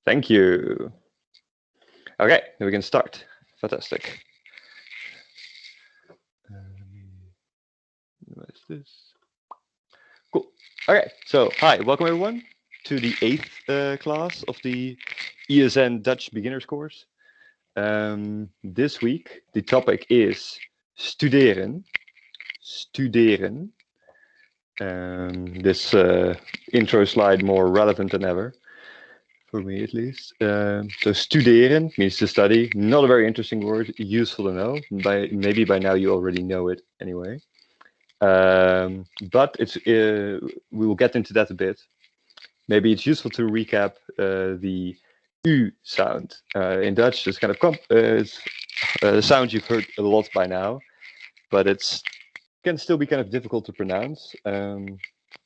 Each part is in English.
Thank you. Okay, then we can start. Fantastic. What is this? Cool. Okay, so hi, welcome everyone to the 8th class of the ESN Dutch Beginners course. This week, the topic is studeren. Studeren. This intro slide more relevant than ever. For me at least. So studeren means to study. Not a very interesting word, useful to know. Maybe by now you already know it anyway. But it's we will get into that a bit. Maybe it's useful to recap the U sound. In Dutch, it's kind of it's a sound you've heard a lot by now, but it can still be kind of difficult to pronounce.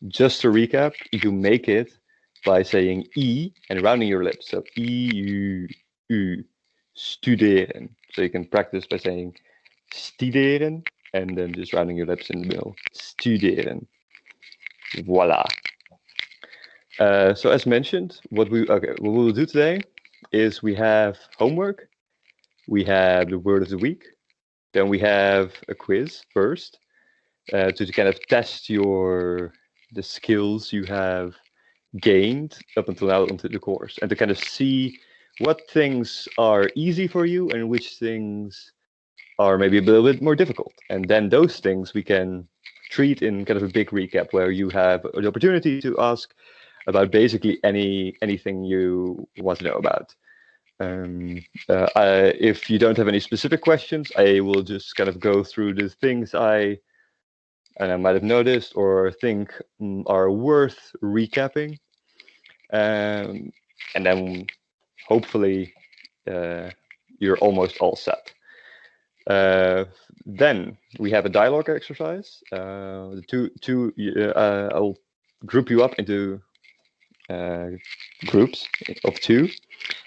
Just to recap, you make it by saying E and rounding your lips. So E, U, U, studeren. So you can practice by saying studeren and then just rounding your lips in the middle. Studeren. Voila. So as mentioned, what we will do today is we have homework, we have the word of the week, then we have a quiz first to kind of test the skills you have gained up until now into the course, and to kind of see what things are easy for you and which things are maybe a little bit more difficult. And then those things we can treat in kind of a big recap where you have the opportunity to ask about basically anything you want to know about. If you don't have any specific questions, I will just kind of go through the things I might have noticed or think are worth recapping. And then hopefully you're almost all set. Then we have a dialogue exercise. I'll group you up into groups of 2,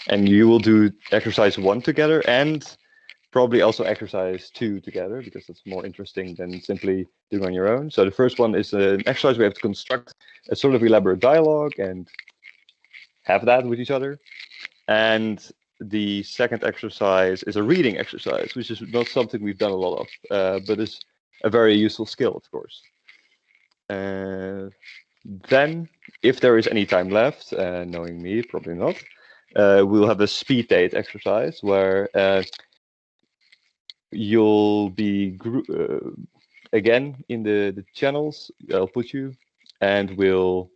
and you will do exercise 1 together and probably also exercise 2 together, because that's more interesting than simply doing on your own. So the first one is an exercise. We have to construct a sort of elaborate dialogue and have that with each other. And the second exercise is a reading exercise, which is not something we've done a lot of, but is a very useful skill, of course. Then, if there is any time left, knowing me, probably not, we'll have a speed date exercise where you'll be again in the channels. I'll put you, and we'll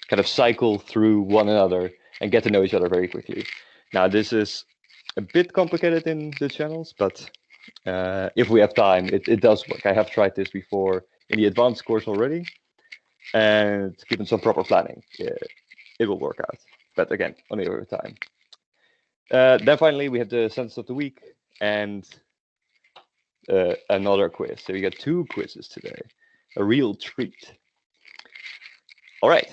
kind of cycle through one another and get to know each other very quickly. Now, this is a bit complicated in the channels, but if we have time, it does work. I have tried this before in the advanced course already, and given some proper planning, it will work out. But again, only over time. Then finally, we have the sentence of the week and another quiz. So we got 2 quizzes today, a real treat. All right.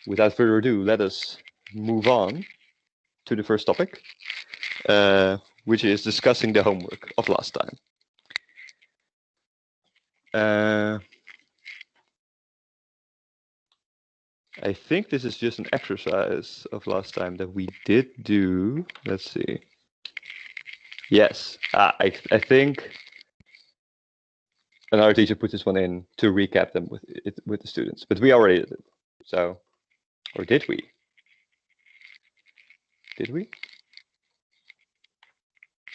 Without further ado, let us move on to the first topic, which is discussing the homework of last time. I think this is just an exercise of last time that we did do. Let's see. Yes, I think another teacher put this one in to recap them with the students, but we already did it. So, or did we? Did we?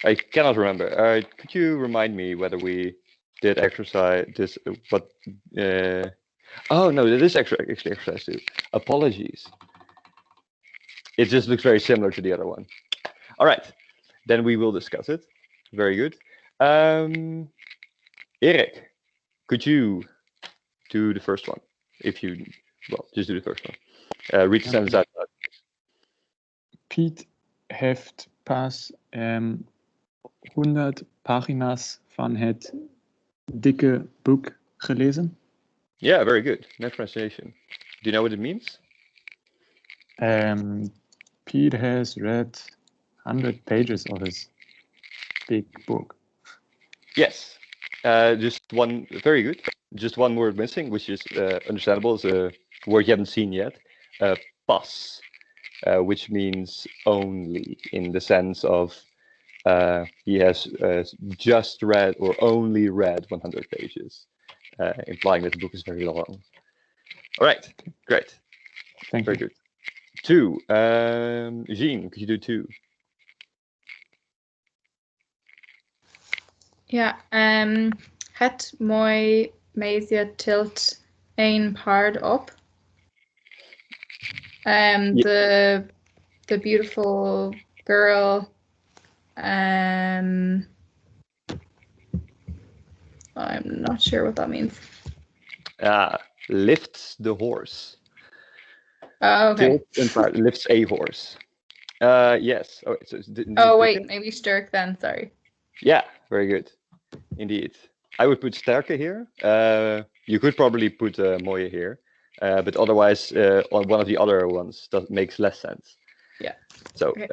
I cannot remember. Could you remind me whether we did exercise this? But oh no, this is actually exercise 2. Apologies. It just looks very similar to the other one. All right, then we will discuss it. Very good. Erik, could you do the first one? If you, well, just do the first one. Read the sentence out loud. Piet heeft pas 100 pagina's van het dikke boek gelezen. Yeah, very good. Nice pronunciation. Do you know what it means? Piet has read 100 pages of his big book. Yes, Just one, very good. Just one word missing, which is understandable. It's a word you haven't seen yet. Pas, which means only, in the sense of he has just read or only read 100 pages, implying that the book is very long. All right, great. Thank Very you. good. 2. Jean, could you do 2? Ja, het mooi meisje tilt een paard op. The beautiful girl. I'm not sure what that means. Lifts the horse. Oh, okay. Tilt een paard, lifts a horse. Yes. Oh, Wait, maybe sterk then. Sorry. Yeah, very good. Indeed. I would put sterke here. You could probably put mooie here. But otherwise, on one of the other ones, that makes less sense. Yeah. So, Okay.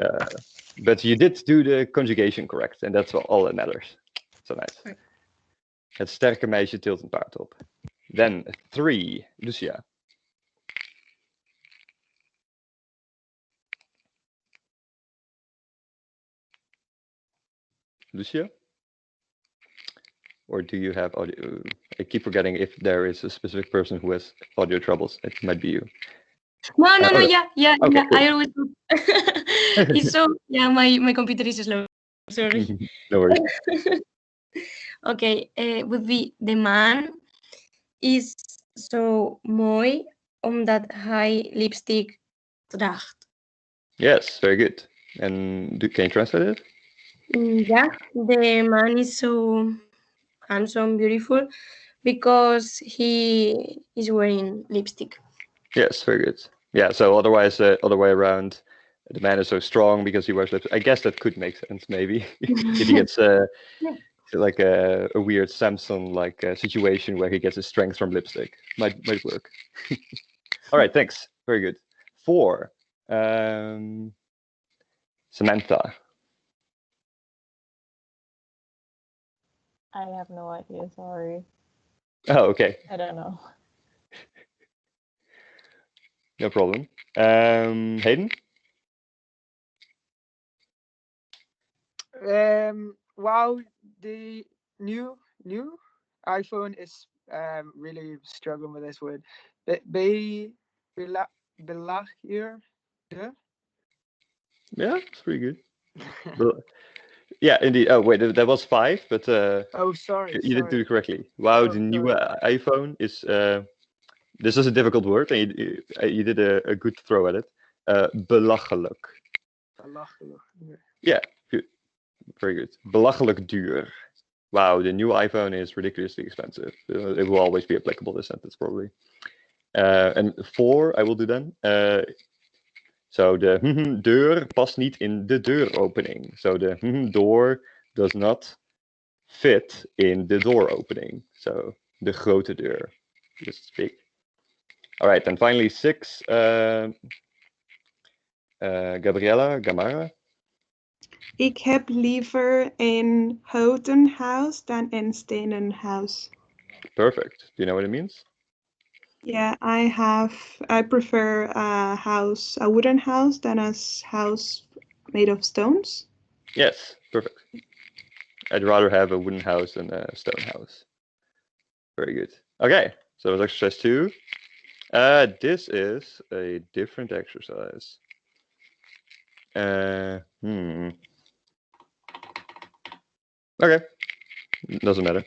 but you did do the conjugation correct, and that's all that matters. So nice. Okay. Het sterke meisje tilt een paard op. Then 3, Lucia. Lucia? Or do you have audio? I keep forgetting if there is a specific person who has audio troubles. It might be you. No, Okay. yeah. Okay, cool. I always it's so my computer is slow. Sorry. No worries. Okay, would be the man is zo mooi omdat hij lipstick draagt. Yes, very good. And can you translate it? Yeah, the man is so handsome, beautiful because he is wearing lipstick. Yes, very good. Yeah, so otherwise, other way around, the man is so strong because he wears lipstick. I guess that could make sense, maybe, if he gets like a weird Samson-like situation where he gets his strength from lipstick. Might work. All right, thanks. Very good. 4, Samantha. I have no idea, sorry. Oh, okay. I don't know. No problem. Hayden? Wow, the new iPhone is really struggling with this word. Belagheerde? Yeah, it's pretty good. Yeah, indeed. Oh, wait, that was 5, but Oh, sorry. you didn't do it correctly. Wow, the new iPhone is... this is a difficult word, and you did a good throw at it. Belachelijk. Belachelijk. Yeah, good. Very good. Belachelijk duur. Wow, the new iPhone is ridiculously expensive. It will always be applicable, this sentence, probably. And 4, I will do then. So the deur past niet in de deuropening. So the door does not fit in the door opening. So de grote deur, just to speak. All right, and finally 6, Gabriella Gamara. Ik heb liever een houten huis dan een stenen huis. Perfect. Do you know what it means? Yeah, I prefer a wooden house than a house made of stones. Yes, perfect. I'd rather have a wooden house than a stone house. Very good. Okay, so that was exercise 2. This is a different exercise. Okay, doesn't matter.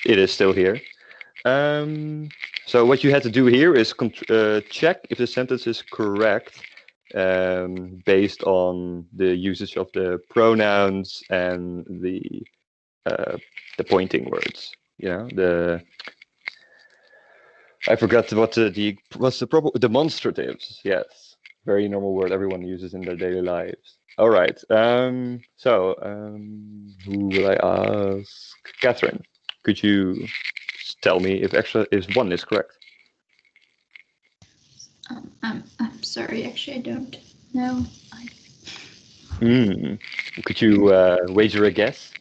It is still here. So what you had to do here is check if the sentence is correct based on the usage of the pronouns and the pointing words. You know, I forgot what's the proper demonstratives. Yes, very normal word everyone uses in their daily lives. All right. So who will I ask? Catherine, could you tell me if 1 is correct? I'm sorry, actually I don't know. Could you wager a guess?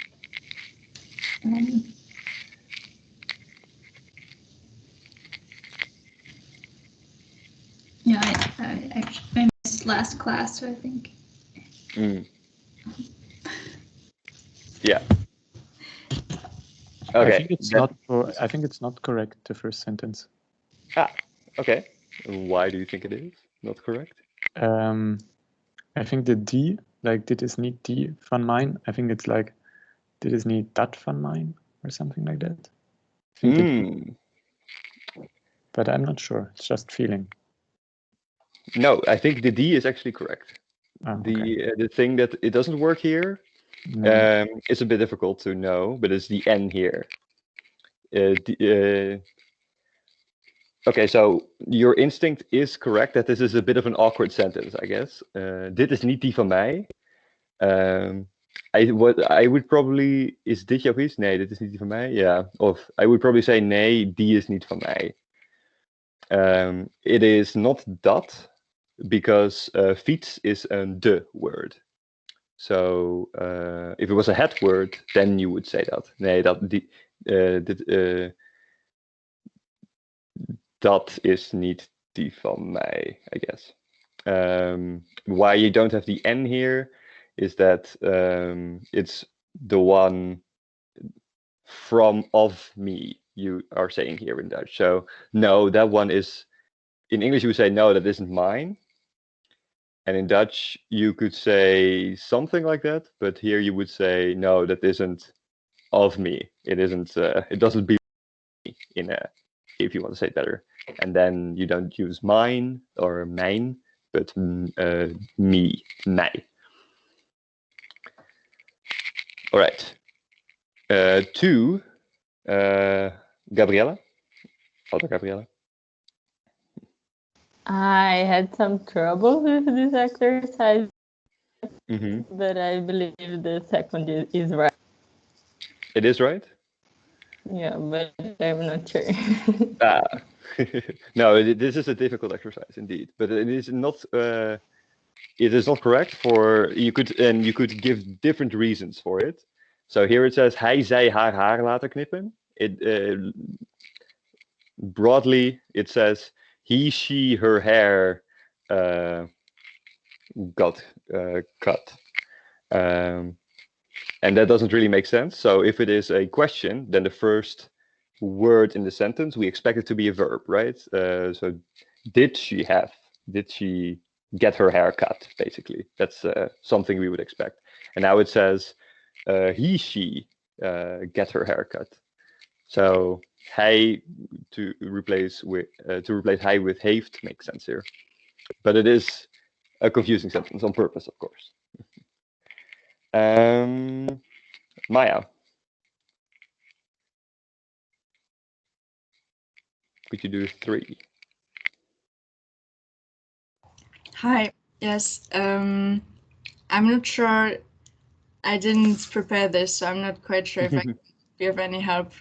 Yeah, I missed last class, so I think. Mm. Yeah. I Okay. think it's that- not. I think it's not correct. The first sentence. Okay. Why do you think it is not correct? I think the D, like dit is niet die van mijn. I think it's like dit is niet dat van mijn or something like that. I think Mm. but I'm not sure. It's just feeling. No, I think the D is actually correct. Oh, okay. The thing that it doesn't work here No. it's a bit difficult to know, but it's the N here. Okay, so your instinct is correct that this is a bit of an awkward sentence, I guess. Dit is niet die van mij. I would probably... Is dit jouw iets? Nee, dit is niet die van mij. Yeah. Of I would probably say nee, die is niet van mij. It is not dat, because fiets is a de word. So if it was a het word, then you would say that. Nee, dat is niet die van mij, I guess. Why you don't have the N here is that it's the one from of me you are saying here in Dutch. So no, that one is... In English you would say no, that isn't mine. And in Dutch you could say something like that, but here you would say no, that isn't of me. It isn't. It doesn't belong to me. If you want to say it better, and then you don't use mine or mijn, but me, mij. All right. 2. Gabriella. Other Gabriella. I had some trouble with this exercise, Mm-hmm. but I believe the second is right. It is right. Yeah, but I'm not sure. No, this is a difficult exercise indeed, but it is not. It is not correct. You could give different reasons for it. So here it says hij zij haar laten knippen. Broadly it says he she her hair got cut. And that doesn't really make sense. So if it is a question, then the first word in the sentence, we expect it to be a verb, right? So did she get her hair cut, basically? That's something we would expect. And now it says she get her hair cut. So hij to replace hij with heeft makes sense here. But it is a confusing sentence on purpose, of course. Maya, could you do 3? Hi. Yes. I'm not sure. I didn't prepare this, so I'm not quite sure if I can give any help.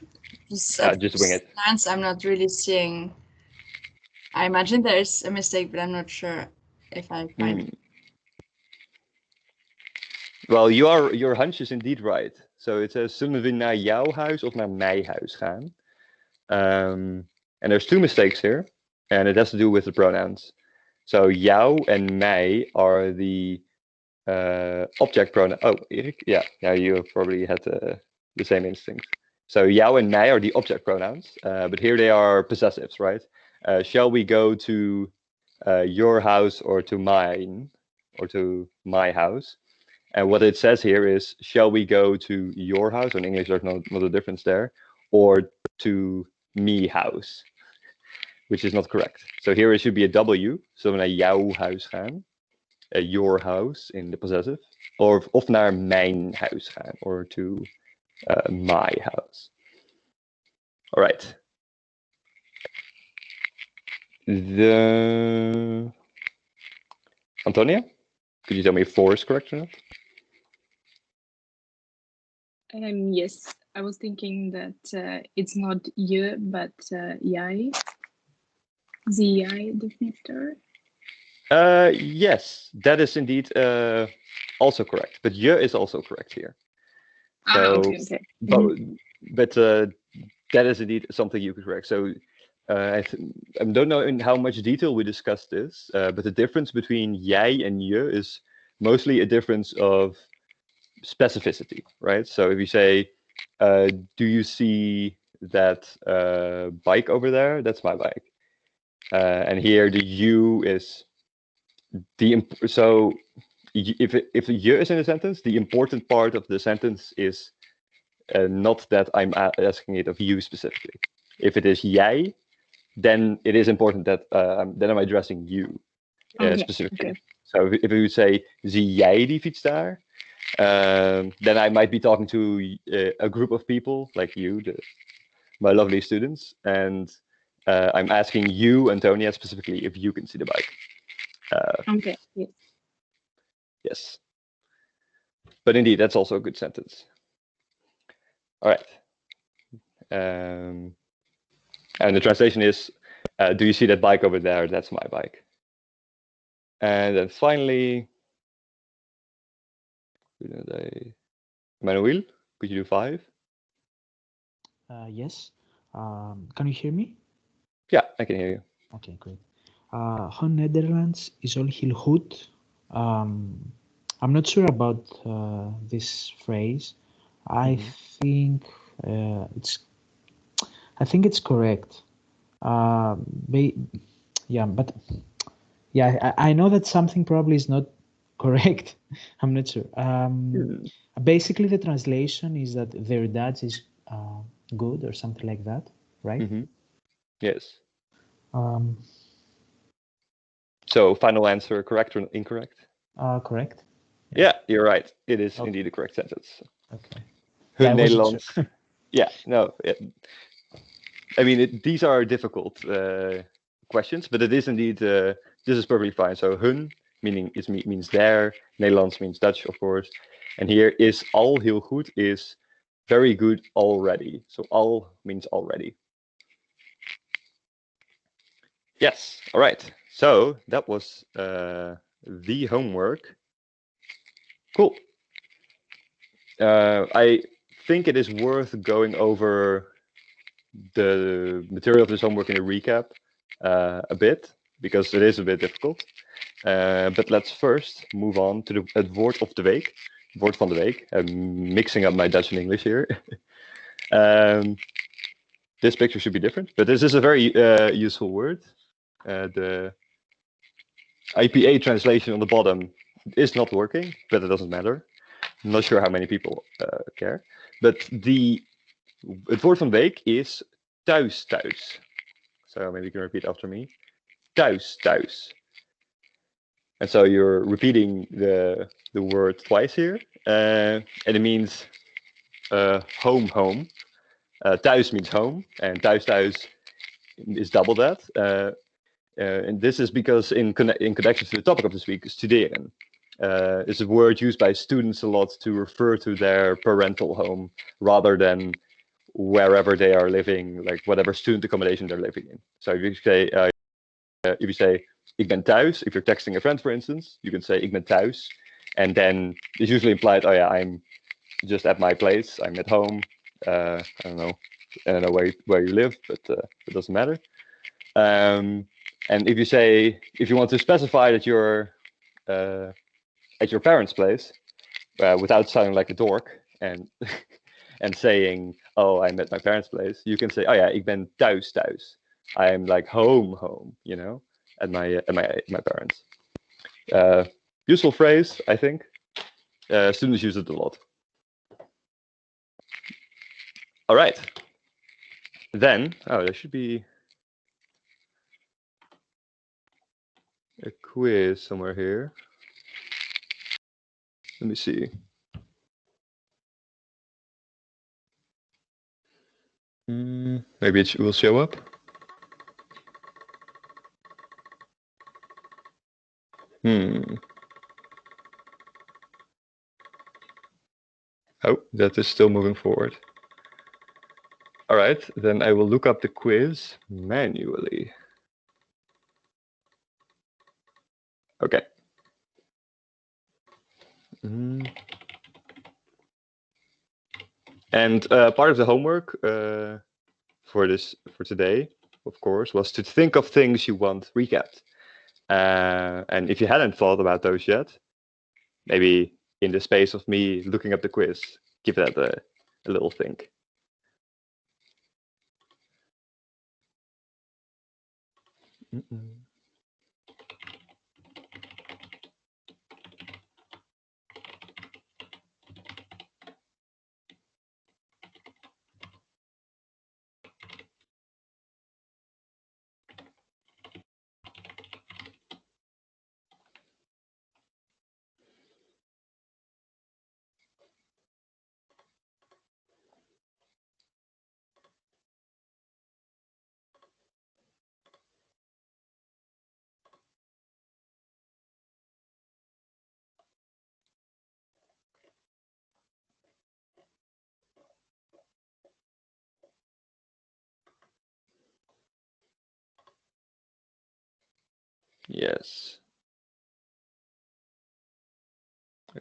Just wing it. Glance, I'm not really seeing. I imagine there's a mistake, but I'm not sure if I find it. Well, your hunch is indeed right. So it says, zullen we naar jouw huis of naar mijn huis gaan? And there's 2 mistakes here, and it has to do with the pronouns. So jou and mij are the object pronoun. Oh, Erik? Yeah, you probably had the same instinct. So jou and mij are the object pronouns, but here they are possessives, right? Shall we go to your house or to mine or to my house? And what it says here is, shall we go to your house? In English, there's not a difference there. Or to me house, which is not correct. So here it should be a W. Zullen we naar jouw huis gaan? Your house in the possessive. Of naar mijn huis gaan. Or to my house. All right. Antonia, could you tell me if 4 is correct or not? Yes, I was thinking that it's not je, but jij. Zie jij de fietser? Yes, that is indeed also correct. But je is also correct here. So, Okay. but that is indeed something you could correct. So I don't know in how much detail we discussed this, but the difference between jij and je is mostly a difference of specificity, right? So if you say, do you see that bike over there? That's my bike. And here the you is so if the je is in a sentence, the important part of the sentence is not that I'm asking it of you specifically. If it is jij, then it is important that then I'm addressing you specifically. Okay. So if we would say, zie jij die fiets daar? Then I might be talking to a group of people like you, my lovely students, and I'm asking you, Antonia, specifically if you can see the bike. Okay. Yes. Yes. But indeed, that's also a good sentence. All right. And the translation is, do you see that bike over there? That's my bike. And then finally, Manuel, could you do 5? Yes. Can you hear me? Yeah, I can hear you. Okay, great. How Netherlands is all heel goed? I'm not sure about this phrase. I think it's correct. Yeah, but yeah, I know that something probably is not correct. I'm not sure. Basically, the translation is that their Dutch is good or something like that, right? Yes. Um, So final answer, correct or incorrect? Correct. Yeah, you're right. It is Okay. indeed a correct sentence. Okay. Hun Yeah, I wasn't Nederlands. sure. Yeah, no. I mean, these are difficult questions, but it is indeed, this is perfectly fine. So hun, meaning means there, Nederlands means Dutch, of course. And here is al heel goed is very good already. So al means already. Yes, all right. So that was the homework. Cool. I think it is worth going over the material of this homework in a recap a bit, because it is a bit difficult. But let's first move on to het woord of de week. Woord van de week. I'm mixing up my Dutch and English here. This picture should be different, but this is a very useful word. The IPA translation on the bottom is not working, but it doesn't matter. I'm not sure how many people care. But het woord van de week is thuis, thuis. So maybe you can repeat after me. Thuis, thuis. And so you're repeating the word twice here. And it means home, home. Thuis means home. And thuis, thuis is double that. And this is because in connection to the topic of this week, studeren. It's a word used by students a lot to refer to their parental home rather than wherever they are living, like whatever student accommodation they're living in. So if you say ik ben thuis, if you're texting a friend, for instance, you can say ik ben thuis, and then it's usually implied, oh yeah, I'm just at my place, I'm at home. I don't know where you live, but it doesn't matter. And if you want to specify that you're at your parents' place, without sounding like a dork and and saying, oh, I'm at my parents' place, you can say, oh yeah, ik ben thuis, thuis. I'm like home, you know, at my parents. Useful phrase, I think. Students use it a lot. All right. Then, there should be a quiz somewhere here. Let me see. Maybe it will show up. Oh, that is still moving forward. All right, then I will look up the quiz manually. Okay. And part of the homework for today of course, was to think of things you want recapped. And if you hadn't thought about those yet, maybe in the space of me looking up the quiz, give that a little think. Yes.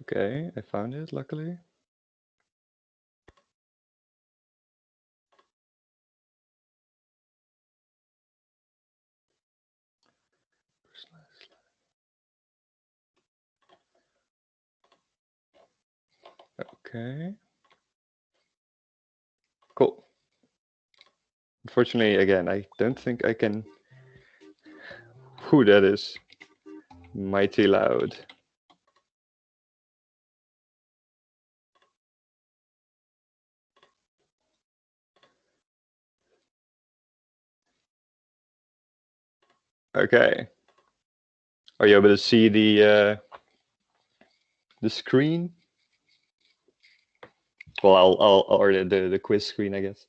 Okay, I found it, luckily. Okay. Cool. Unfortunately, again, I don't think I can. Who that is? Mighty loud. Okay. Are you able to see the screen? Well, I'll or the quiz screen, I guess.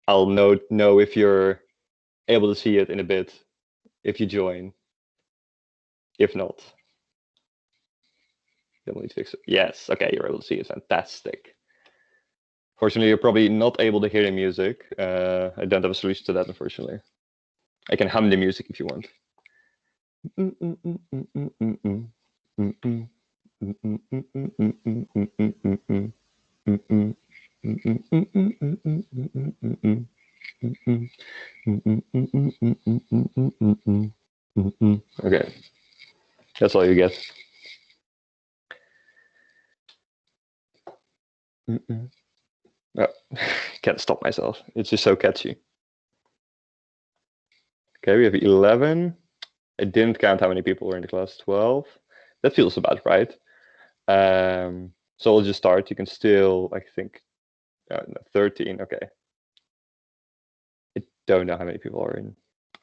I'll know if you're able to see it in a bit if you join. If not, you'll need to fix it. Yes, okay, you're able to see it. Fantastic. Fortunately, you're probably not able to hear the music. I don't have a solution to that, unfortunately. I can hum the music if you want. Okay, that's all you get. Oh, can't stop myself. It's just so catchy. Okay, we have 11. I didn't count how many people were in the class. 12. That feels about right. So we'll just start. You can still, I think, no, 13. Okay. I don't know how many people are in,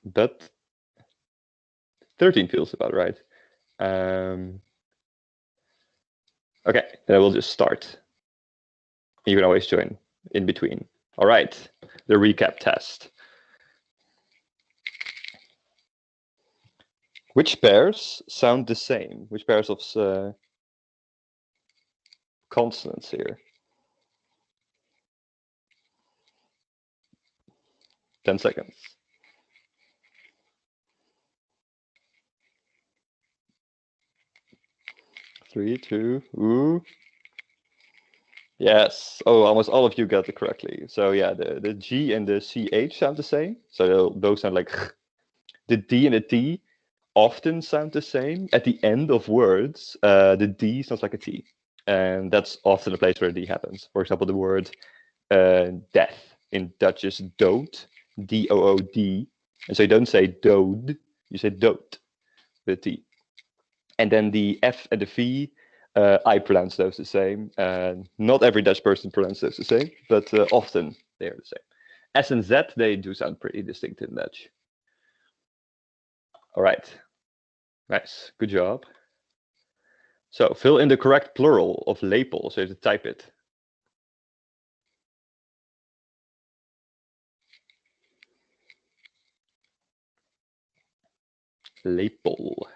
but 13 feels about right. Okay, then I will just start. You can always join in between. All right, the recap test. Which pairs sound the same? Which pairs of consonants here? 10 seconds. 3, 2, ooh. Yes. Oh, almost all of you got it correctly. So yeah, the G and the CH sound the same. So those sound like the D and the T often sound the same. At the end of words, the D sounds like a T. And that's often a place where D happens. For example, the word death in Dutch is dood, D-O-O-D. And so you don't say dood, you say dood with a T. And then the F and the V, I pronounce those the same. Not every Dutch person pronounces those the same, but often they are the same. S and Z, they do sound pretty distinct in Dutch. All right. Nice. Good job. So fill in the correct plural of lepel. So you have to type it. Lepel.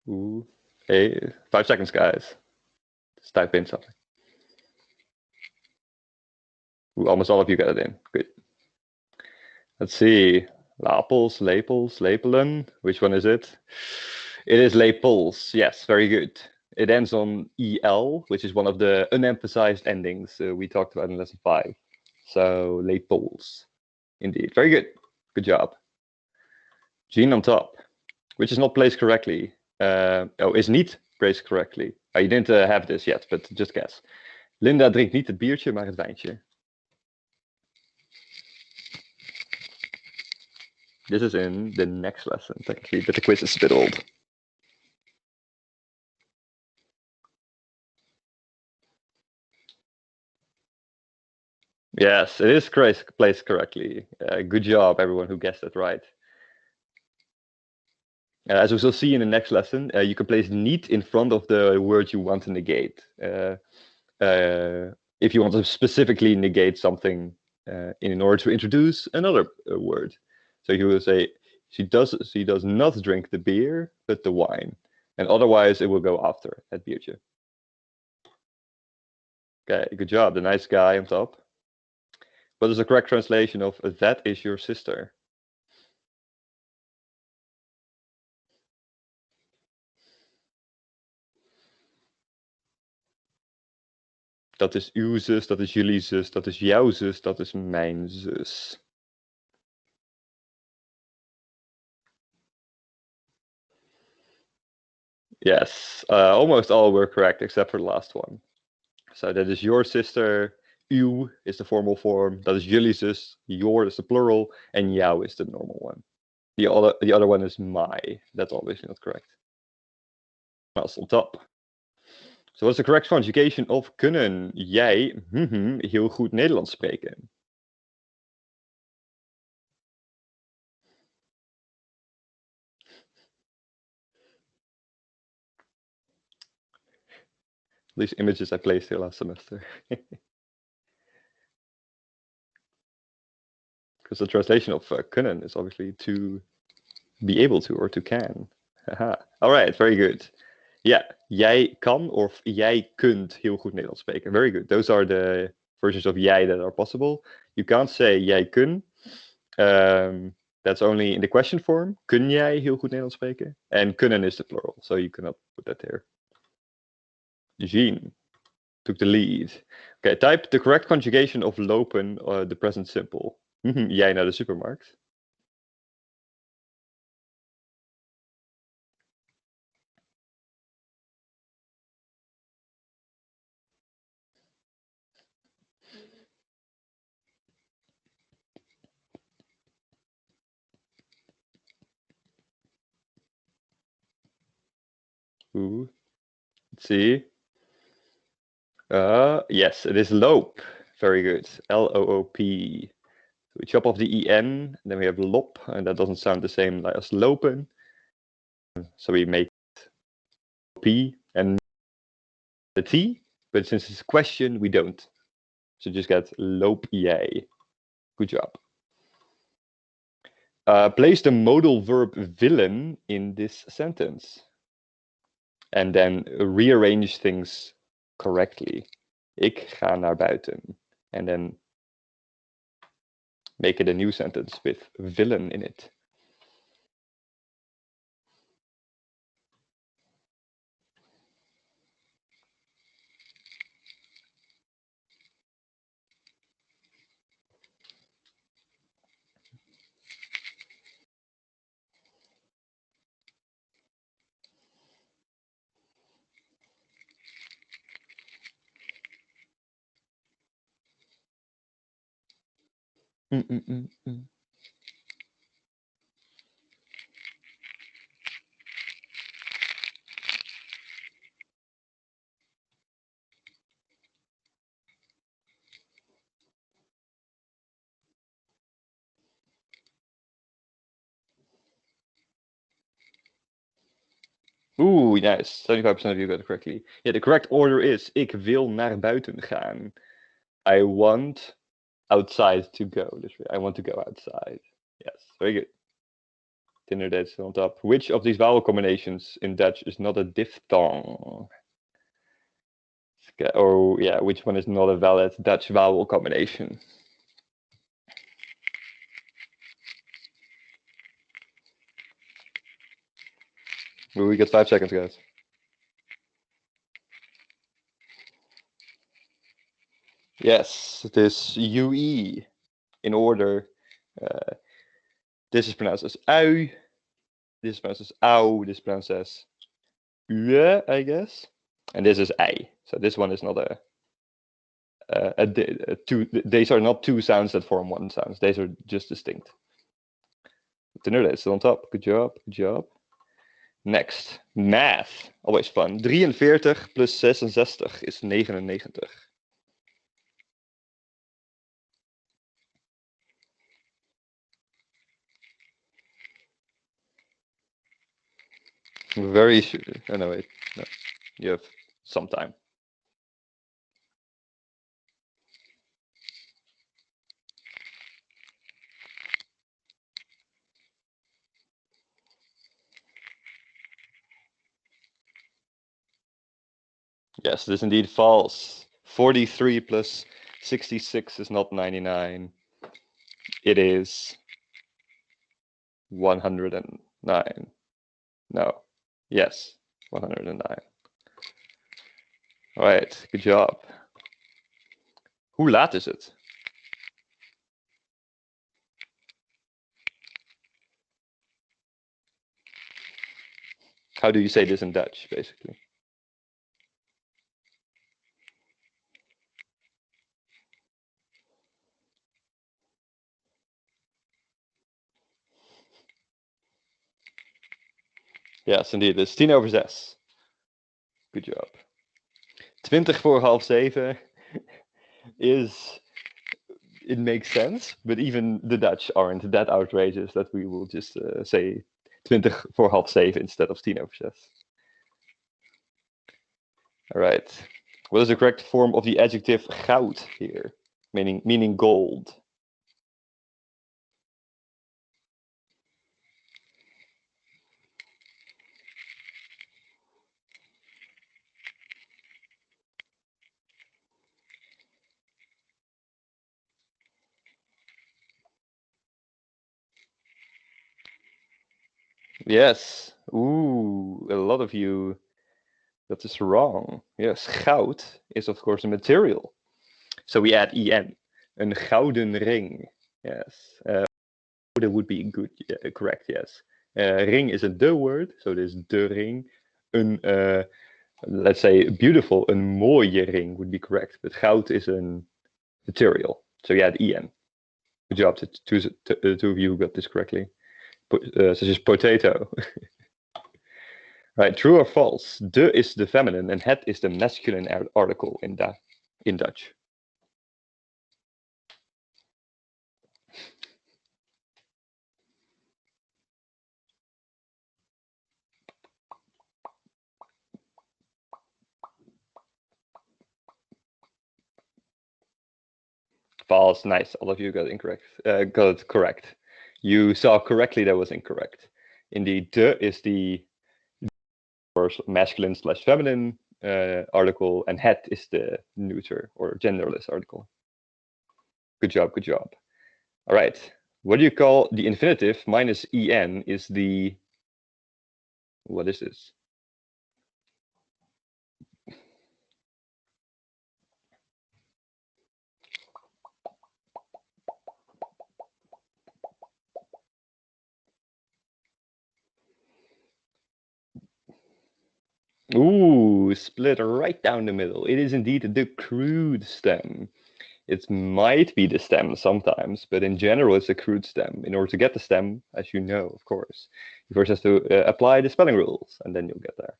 Ooh. Hey, 5 seconds, guys. Just type in something. Ooh, almost all of you got it in. Good. Let's see. Lapels, lepels, lepelen. Which one is it? It is lepels. Yes, very good. It ends on el, which is one of the unemphasized endings we talked about in lesson 5. So lepels, indeed. Very good. Good job. Jean on top, which is not placed correctly. Is niet placed correctly. Oh, you didn't have this yet, but just guess. Linda drinkt niet het biertje, maar het wijntje. This is in the next lesson, technically, but the quiz is a bit old. Yes, it is placed correctly. Good job, everyone who guessed it right. As we will see in the next lesson, you can place niet in front of the word you want to negate. If you want to specifically negate something in order to introduce another word. So you will say, she does not drink the beer, but the wine. And otherwise it will go after het biertje. Okay, good job. The nice guy on top. What is the correct translation of that is your sister? Dat is uw zus, dat is jullie zus, dat is jouw zus, dat is mijn zus. Yes, almost all were correct except for the last one. So that is your sister, uw is the formal form, dat is jullie zus, your is the plural, and jou is the normal one. The other one is my. That's obviously not correct. That's on top. So what's the correct conjugation of kunnen jij heel goed Nederlands spreken? These images I placed here last semester. Because the translation of kunnen is obviously to be able to or to can. All right, very good. Yeah, jij kan of jij kunt heel goed Nederlands spreken. Very good. Those are the versions of jij that are possible. You can't say jij kun. That's only in the question form. Kun jij heel goed Nederlands spreken? And kunnen is the plural, so you cannot put that there. Jean took the lead. Okay, type the correct conjugation of lopen, the present simple. Jij naar de supermarkt. Ooh. Let's see. Yes, it is loop. Very good. L-O-O-P. So we chop off the en, then we have lop, and that doesn't sound the same as lopen. So we make p and the t, but since it's a question, we don't. So just get loop jij. Good job. Place the modal verb willen in this sentence. And then rearrange things correctly. Ik ga naar buiten. And then make it a new sentence with willen in it. Ooh, nice. 75% of you got it correctly. Yeah, the correct order is ik wil naar buiten gaan. I want outside to go. I want to go outside. Yes, very good. Tinder dates on top. Which of these vowel combinations in Dutch is not a diphthong? Or yeah, which one is not a valid Dutch vowel combination? We got 5 seconds, guys. Yes, it is UE in order. This is pronounced as ui. This is pronounced as au. This is pronounced as ue, I guess. And this is ei. So this one is not two. These are not 2 sounds that form 1 sound. These are just distinct. Dinner is still on top. Good job. Good job. Next, math. Always fun. 43 plus 66 is 99. Very sure. Oh, no, wait. No. You have some time. Yes, this is indeed false. 43 plus 66 is not 99. It is 109. No. Yes, 109. All right, good job. Hoe laat is het? How do you say this in Dutch, basically? Yes, indeed. It's 6:10. Good job. 20 voor half 7 is... It makes sense, but even the Dutch aren't that outrageous that we will just say 20 voor half 7 instead of 6:10. All right. What is the correct form of the adjective goud here? Meaning gold. Yes. Ooh, a lot of you got this wrong. Yes, goud is of course a material. So we add en. Een gouden ring. Yes. That would be good. Correct. Yes. Ring is a de word, so there's de ring. Let's say beautiful, een mooie ring would be correct, but goud is a material, so you add en. Good job to the 2 of you who got this correctly. Such as potato. Right, true or false? De is the feminine and het is the masculine article in Dutch. False. Nice. All of you got incorrect. Got it correct. You saw correctly that was incorrect. Indeed, de is the masculine / feminine article, and het is the neuter or genderless article. Good job. Good job. All right. What do you call the infinitive minus en is the... What is this? Ooh, split right down the middle. It is indeed the crude stem. It might be the stem sometimes, but in general, it's a crude stem. In order to get the stem, as you know, of course, you first have to apply the spelling rules, and then you'll get there.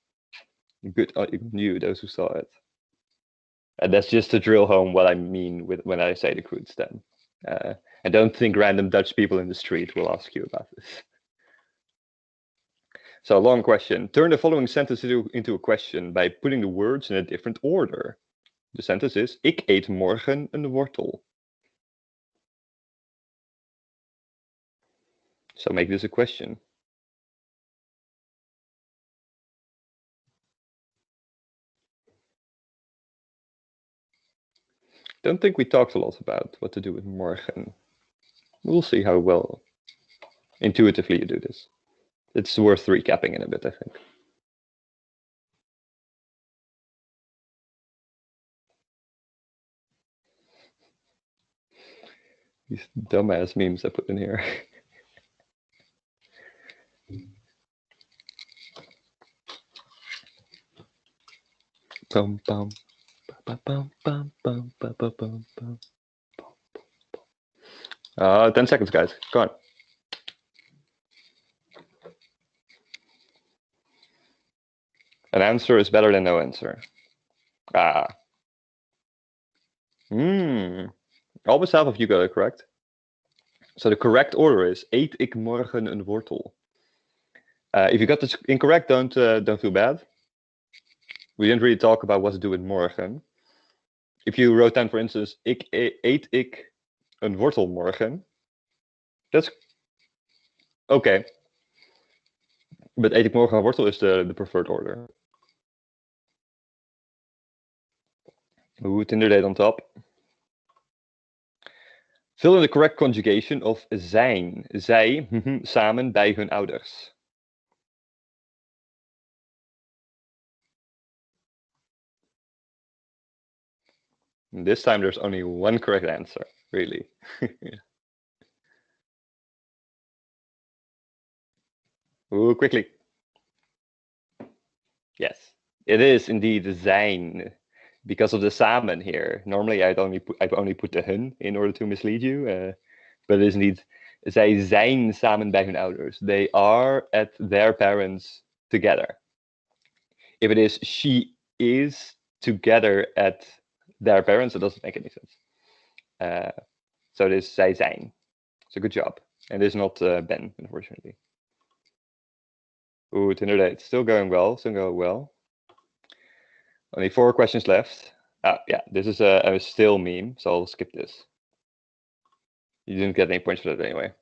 Good on you, those who saw it. And that's just to drill home what I mean when I say the crude stem. I don't think random Dutch people in the street will ask you about this. So, long question. Turn the following sentence into a question by putting the words in a different order. The sentence is: Ik eet morgen een wortel. So make this a question. Don't think we talked a lot about what to do with morgen. We'll see how well intuitively you do this. It's worth recapping in a bit, I think. These dumbass memes I put in here. Bum, bum, bum, bum, bum, bum, bum, bum, bum. 10 seconds, guys. Go on. An answer is better than no answer. Almost half of you got it correct. So the correct order is: eet ik morgen een wortel? If you got this incorrect, don't feel bad. We didn't really talk about what to do with morgen. If you wrote down, for instance, eet ik een wortel morgen, that's okay. But eet ik morgen een wortel is the preferred order. Ooh, Tinder date on top. Fill in the correct conjugation of zijn. Zij samen bij hun ouders. And this time there's only one correct answer, really. Ooh, quickly. Yes, it is indeed zijn. Because of the samen here. Normally I've only put the hun in order to mislead you. But it is indeed, zij zijn samen bij hun ouders. They are at their parents together. If it is she is together at their parents, it doesn't make any sense. So it is zij zijn. So good job. And it is not Ben, unfortunately. Ooh, Tinder date. Still going well. Only 4 questions left. Yeah, this is a still meme, so I'll skip this. You didn't get any points for that anyway.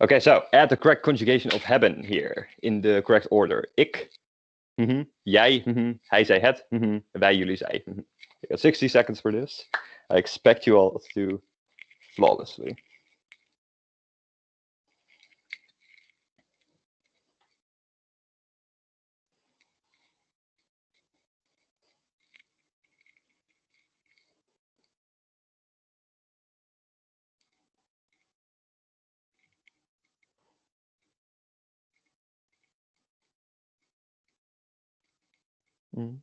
Okay, so add the correct conjugation of hebben here in the correct order. Ik, jij, hij, zij, het, wij, jullie, zij. You got 60 seconds for this. I expect you all to do flawlessly. Mm.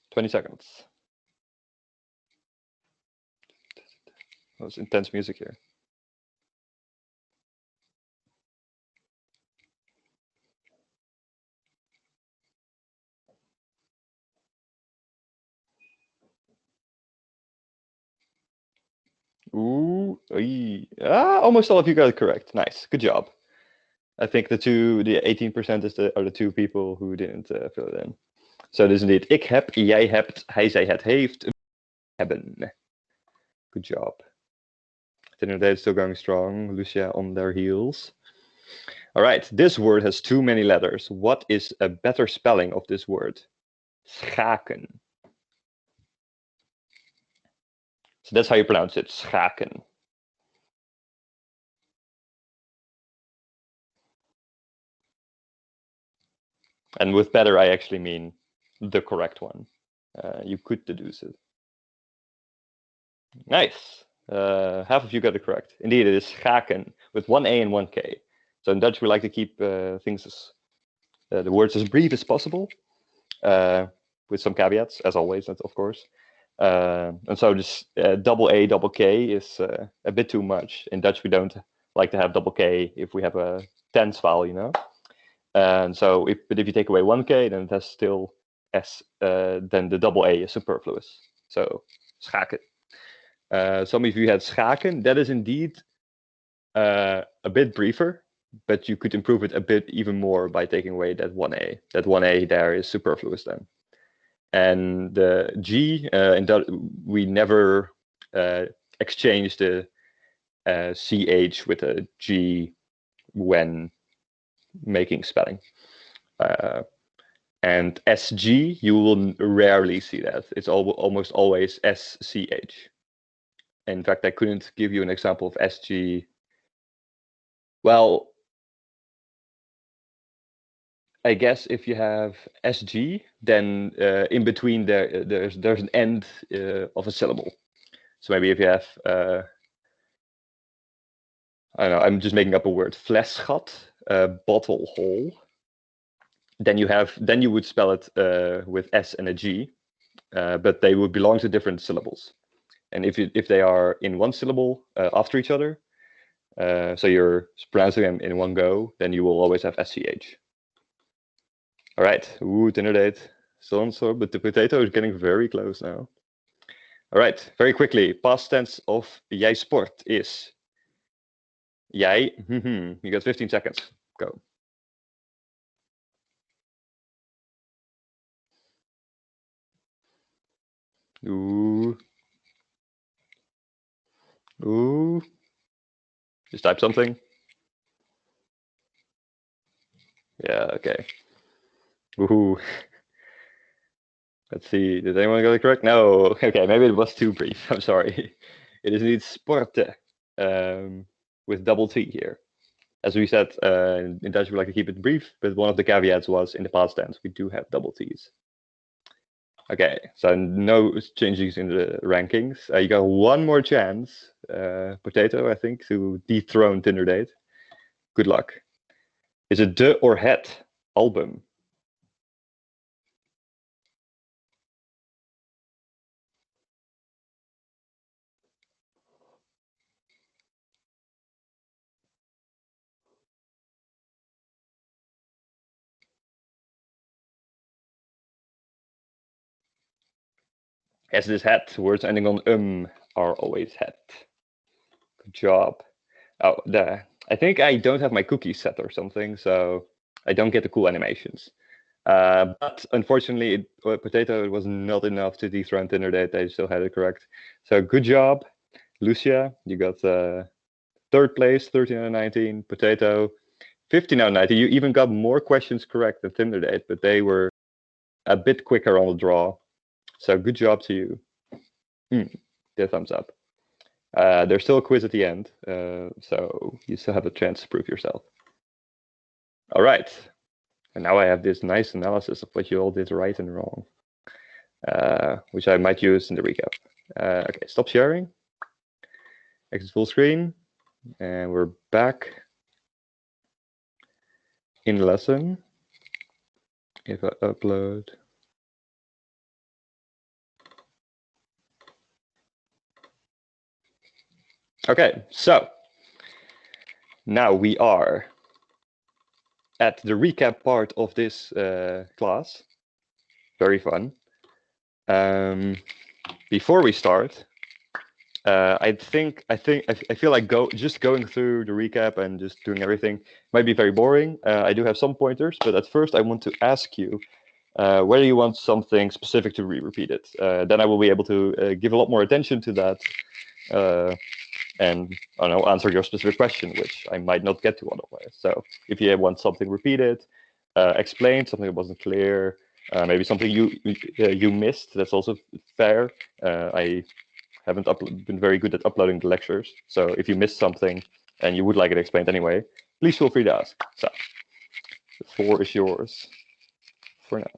"20 seconds. That was intense music here. Ooh, almost all of you got it correct. Nice, good job. I think the 18% are the 2 people who didn't fill it in. So it is indeed: ik heb, jij hebt, hij, zij, het heeft, hebben. Good job. Tinder date is still going strong. Lucia on their heels. All right, this word has too many letters. What is a better spelling of this word? Schaken. So that's how you pronounce it, schaken. And with better, I actually mean the correct one. You could deduce it. Nice. Half of you got it correct. Indeed, it is schaken with 1 A and 1 K. So in Dutch, we like to keep things the words as brief as possible, with some caveats, as always, of course. And so this double A, double K is a bit too much. In Dutch, we don't like to have double K if we have a tense file, you know. And so, if you take away 1 K, then it has still S. Then the double A is superfluous. So schaken. Some of you had schaken. That is indeed a bit briefer, but you could improve it a bit even more by taking away that 1A. That 1A there is superfluous then. And the G, we never exchange the CH with a G when making spelling. And SG, you will rarely see that. It's almost always SCH. In fact, I couldn't give you an example of SG. Well, I guess if you have SG, then in between there's an end of a syllable. So maybe if you have, I don't know, I'm just making up a word, flesgat, bottle hole. Then you would spell it with S and a G, but they would belong to different syllables. And if they are in one syllable after each other, so you're pronouncing them in one go, then you will always have SCH. All right, dinner date, so on so, but the potato is getting very close now. All right, very quickly, past tense of jij sport is jij. You got 15 seconds. Go. Ooh. Just type something. Yeah, okay. Ooh. Let's see, did anyone get it correct? No, okay, maybe it was too brief, I'm sorry. It is indeed sporten, with double T here. As we said, in Dutch we like to keep it brief, but one of the caveats was in the past tense, we do have double T's. Okay, so no changes in the rankings. You got one more chance, Potato, I think, to dethrone Tinder Date. Good luck. Is it de or het album? As it is het, words ending on are always het. Good job. Oh, I think I don't have my cookies set or something, so I don't get the cool animations. But unfortunately, Potato, it was not enough to dethrone Tinder Date. They still had it correct. So good job, Lucia. You got third place, 13 out of 19. Potato, 15 out of 19. You even got more questions correct than Tinder Date, but they were a bit quicker on the draw. So good job to you. The thumbs up. There's still a quiz at the end, so you still have a chance to prove yourself. All right. And now I have this nice analysis of what you all did right and wrong, which I might use in the recap. Okay, stop sharing. Exit full screen. And we're back in the lesson. If I upload. Okay, so now we are at the recap part of this class. Very fun. Before we start, I feel like just going through the recap and just doing everything might be very boring. I do have some pointers, but at first I want to ask you whether you want something specific to be repeated. Then I will be able to give a lot more attention to that. And I don't know, answer your specific question, which I might not get to otherwise. So if you want something repeated, explained, something that wasn't clear, maybe something you missed, that's also fair. I haven't been very good at uploading the lectures. So if you missed something and you would like it explained anyway, please feel free to ask. So the floor is yours for now.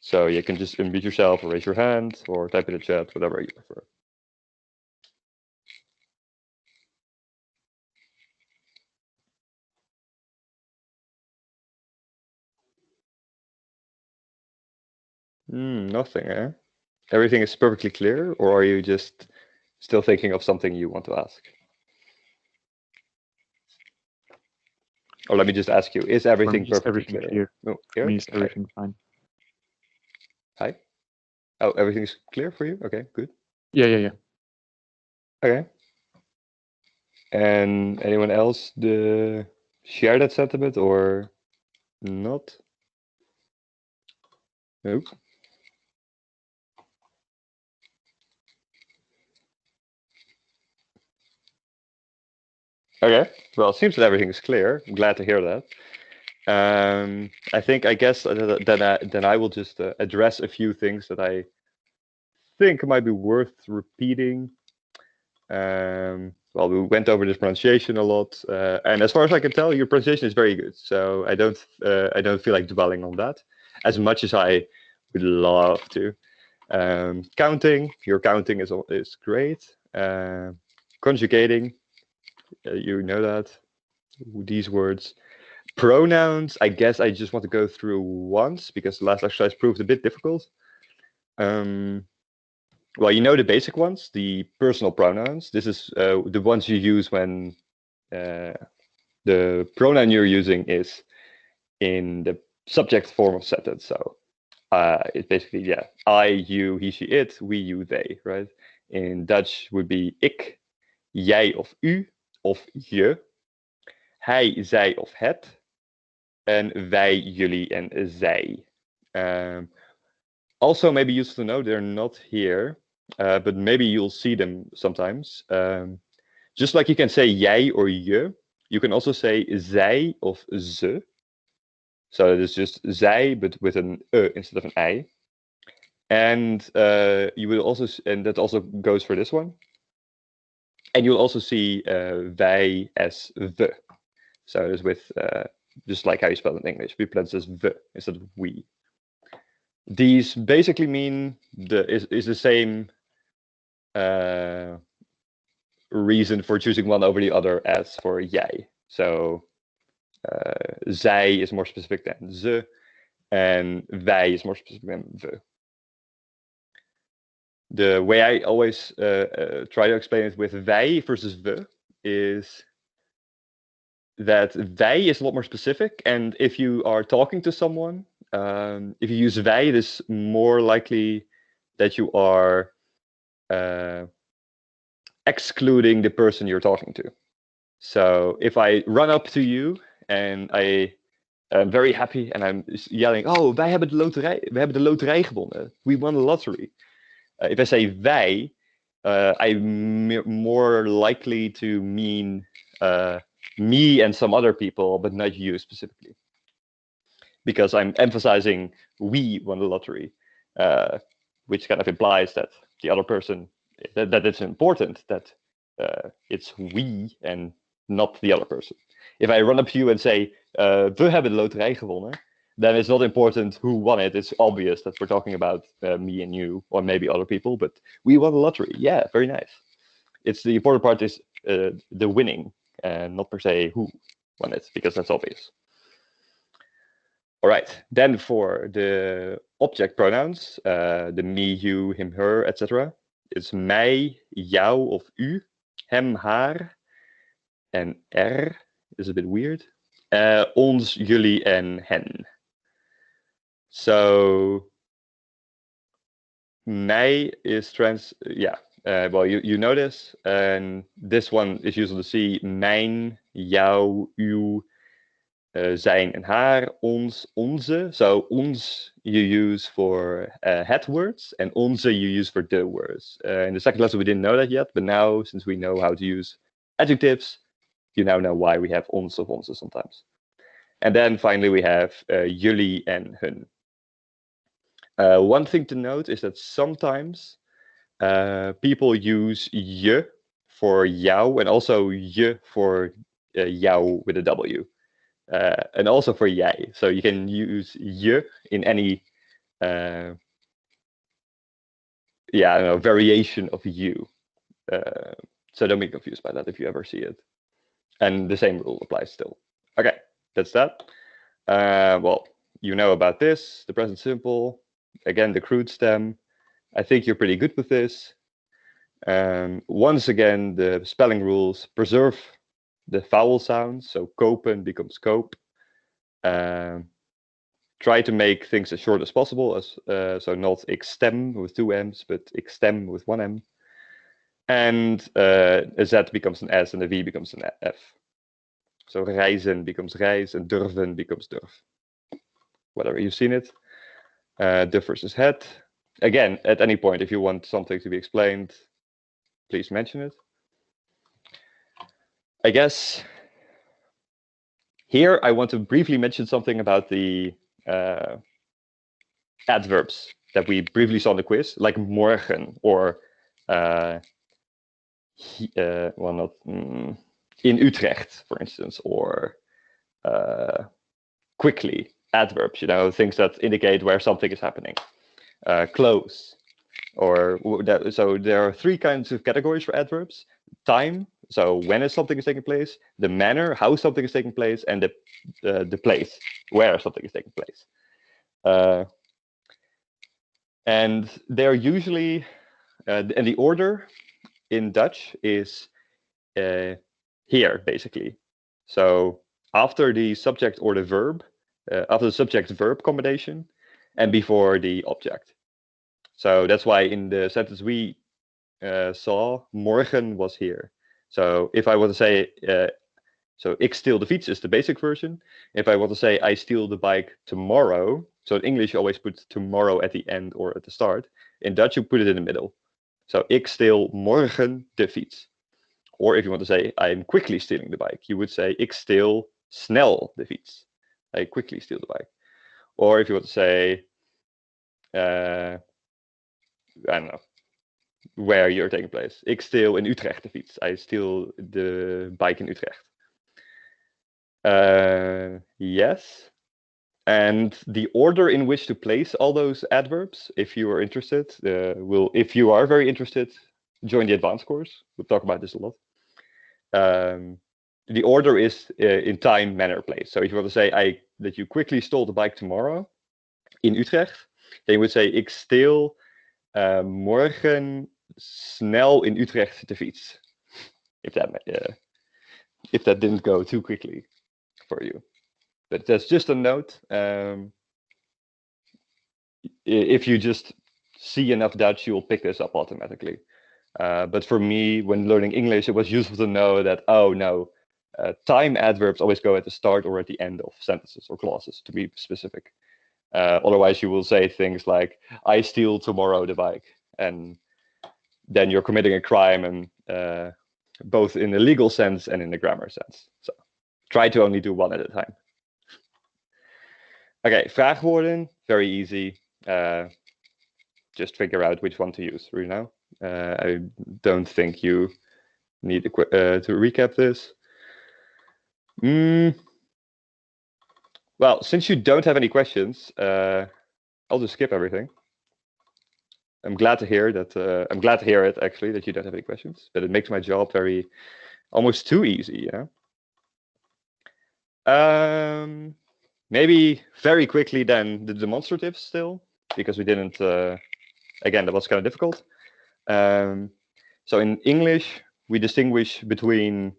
So you can just unmute yourself or raise your hand or type in the chat, whatever you prefer. Nothing, eh? Everything is perfectly clear, or are you just still thinking of something you want to ask? Or let me just ask you, is everything perfectly clear? Oh, for me, is everything fine? Hi? Oh, everything's clear for you? Okay, good. Yeah. Okay. And anyone else share that sentiment or not? Nope. Okay, well, it seems that everything is clear. I'm glad to hear that. I guess then I will just address a few things that I think might be worth repeating. Well, well, we went over this pronunciation a lot, and as far as I can tell, your pronunciation is very good. So I don't feel like dwelling on that as much as I would love to. Counting, your counting is great. Conjugating, you know that, these words. Pronouns, I guess I just want to go through once because the last exercise proved a bit difficult. Well, you know the basic ones, the personal pronouns. This is the ones you use when the pronoun you're using is in the subject form of sentence. So it's basically, yeah, I, you, he, she, it, we, you, they, right? In Dutch would be ik, jij of u, of je, hij, zij of het, en wij, jullie en zij. Also, maybe useful to know, they're not here, but maybe you'll see them sometimes. Just like you can say jij or je, you can also say zij of ze. So it is just zij, but with an instead of an I. And you will also, and that also goes for this one. And you'll also see wij as the. So it is with, just like how you spell it in English, we pronounce as the instead of we. These basically mean is the same reason for choosing one over the other as for jij. So zij is more specific than ze, and wij is more specific than the. The way I always try to explain it with wij versus we is that wij is a lot more specific, and if you are talking to someone, if you use wij, it is more likely that you are excluding the person you're talking to. So if I run up to you and I am very happy and I'm yelling, oh, wij hebben de loterij gewonnen. We won the lottery. If I say wij, I'm more likely to mean me and some other people, but not you specifically. Because I'm emphasizing we won the lottery, which kind of implies that the other person, that it's important that it's we and not the other person. If I run up to you and say, we hebben de loterij gewonnen, then it's not important who won it. It's obvious that we're talking about me and you, or maybe other people, but we won the lottery. Yeah, very nice. It's the important part is the winning, and not per se who won it, because that's obvious. All right, then for the object pronouns, the me, you, him, her, etc. It's mij, jou of u, hem, haar, en er is a bit weird. Ons, jullie, en hen. So mij is well, you know this, and this one is usually to see mijn, jou, uw, zijn en haar, ons, onze. So ons you use for het words, and onze you use for the words. In the second lesson we didn't know that yet, but now since we know how to use adjectives, you now know why we have ons of onze sometimes. And then finally we have jullie en hun. One thing to note is that sometimes people use je for jou and also je for jou with a W. And also for jij. So you can use je in any variation of you. So don't be confused by that if you ever see it. And the same rule applies still. Okay, that's that. Well, you know about this, the present simple. Again, the crude stem. I think you're pretty good with this. Once again, the spelling rules. Preserve the vowel sounds. So kopen becomes koop. Try to make things as short as possible. So not ik stem with 2 M's, but ik stem with 1 M. And a Z becomes an S and a V becomes an F. So reizen becomes reis and durven becomes durf. Whatever, you've seen it. Durf versus het. Again, at any point, if you want something to be explained, please mention it. I guess here I want to briefly mention something about the adverbs that we briefly saw in the quiz, like morgen or well, not in Utrecht, for instance, or quickly, adverbs, things that indicate where something is happening. Close, or that. So there are three kinds of categories for adverbs: time, so when something is taking place; the manner, how something is taking place; and the place, where something is taking place. And they're usually, and the order in Dutch is here, basically. So after the subject or the verb, after the subject-verb combination, and before the object. So that's why in the sentence we saw, morgen was here. So if I want to say, so ik steal the fiets is the basic version. If I want to say I steal the bike tomorrow, so in English you always put tomorrow at the end or at the start. In Dutch you put it in the middle. So ik steel morgen de fiets. Or if you want to say I'm quickly stealing the bike, you would say ik steel snel de fiets. I quickly steal the bike. Or if you want to say, I don't know, where you're taking place. Ik steel in Utrecht de fiets. I steal the bike in Utrecht. Yes. And the order in which to place all those adverbs, if you are interested, if you are very interested, join the advanced course. We'll talk about this a lot. The order is in time, manner, place. So if you want to say that you quickly stole the bike tomorrow in Utrecht, then you would say ik steel morgen snel in Utrecht de fiets. If that didn't go too quickly for you. But that's just a note. If you just see enough Dutch, you'll pick this up automatically. But for me, when learning English, it was useful to know that, oh no, time adverbs always go at the start or at the end of sentences or clauses, to be specific. Otherwise, you will say things like, I steal tomorrow the bike. And then you're committing a crime, and both in the legal sense and in the grammar sense. So try to only do one at a time. Okay, vraagwoorden, very easy. Just figure out which one to use, I don't think you need to recap this. Well, since you don't have any questions, I'll just skip everything. I'm glad to hear that. I'm glad to hear it actually that you don't have any questions, but it makes my job almost too easy. Maybe very quickly then the demonstratives still, because we didn't. Again, that was kind of difficult. So in English, we distinguish between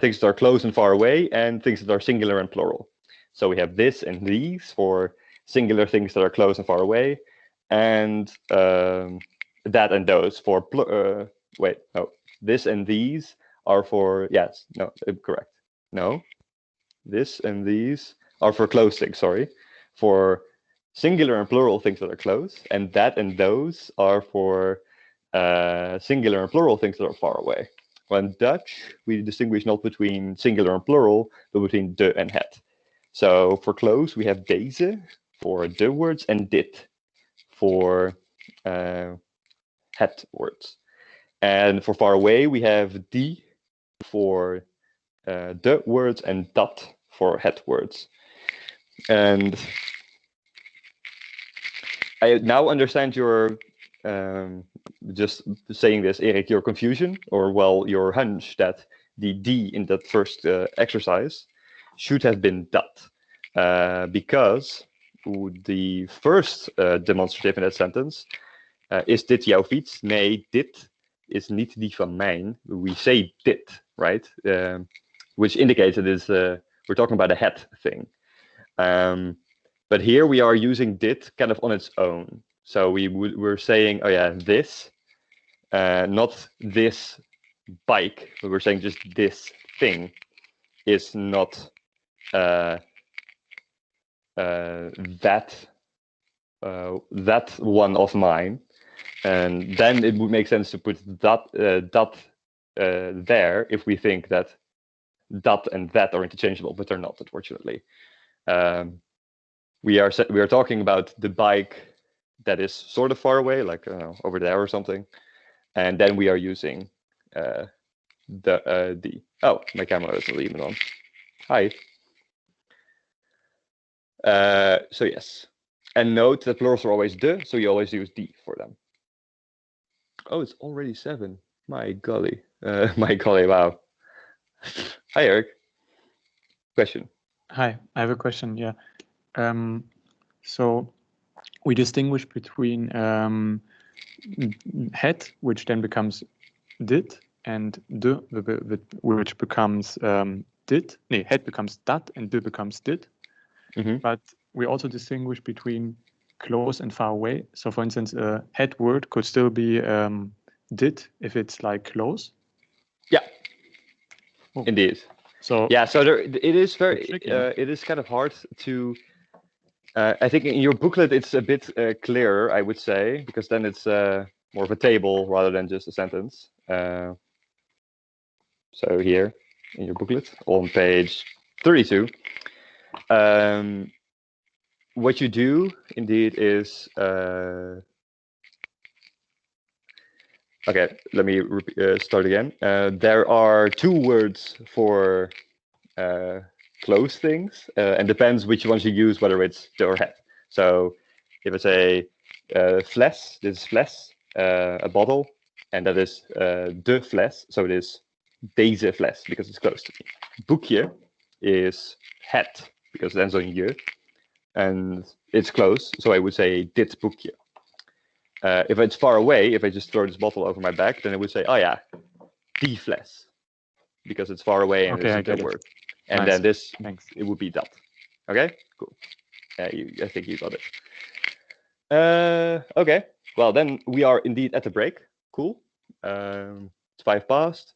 things that are close and far away and things that are singular and plural. So we have this and these for singular things that are close and far away, and that and those for this and these are for correct. No, this and these are for close things. Sorry, for singular and plural things that are close, and that and those are for singular and plural things that are far away. Well, in Dutch, we distinguish not between singular and plural, but between de and het. So for close, we have deze for de words and dit for het words. And for far away, we have die for de words and dat for het words. And I now understand your, just saying this, Erik, your confusion, or your hunch that the die in that first exercise should have been dat. Because the first demonstrative in that sentence is dit jouw fiets? Nee, dit is niet die van mijn. We say dit, right? Which indicates that we're talking about a het thing. But here we are using dit kind of on its own. So we're saying, oh yeah, this, not this bike, but we're saying just this thing is not that one of mine. And then it would make sense to put that there if we think that and that are interchangeable, but they're not, unfortunately. We are talking about the bike that is sort of far away, like over there or something, and then we are using D. Oh, my camera isn't even on. Hi. So yes. And note that plurals are always de, so you always use D for them. Oh, it's already 7. My golly. My golly, wow. Hi, Eric. Question. Hi, I have a question. Yeah. So we distinguish between had, which then becomes did, and de, which becomes did. Nee, had becomes dat, and de becomes did. But we also distinguish between close and far away. So, for instance, a had word could still be did if it's like close. Yeah. Oh. Indeed. So yeah, so there, it is very tricky, it is kind of hard to. I think in your booklet it's a bit clearer, I would say, because then it's more of a table rather than just a sentence. So here in your booklet on page 32, what you do indeed is. Okay, let me start again. There are 2 words for close things, and depends which ones you use, whether it's the or head. So if it's a fles, this is fles, a bottle, and that is de fles, so it is deze fles because it's close to me. Boekje is het because it ends on je, and it's close, so I would say dit boekje. If it's far away, if I just throw this bottle over my back, then I would say, oh yeah, die fles, because it's far away and okay, it's I a get it. word. And Nice. then this, Thanks. it would be that. Okay, cool. I think you got it. Okay, well then we are indeed at the break. Cool. It's 5 past.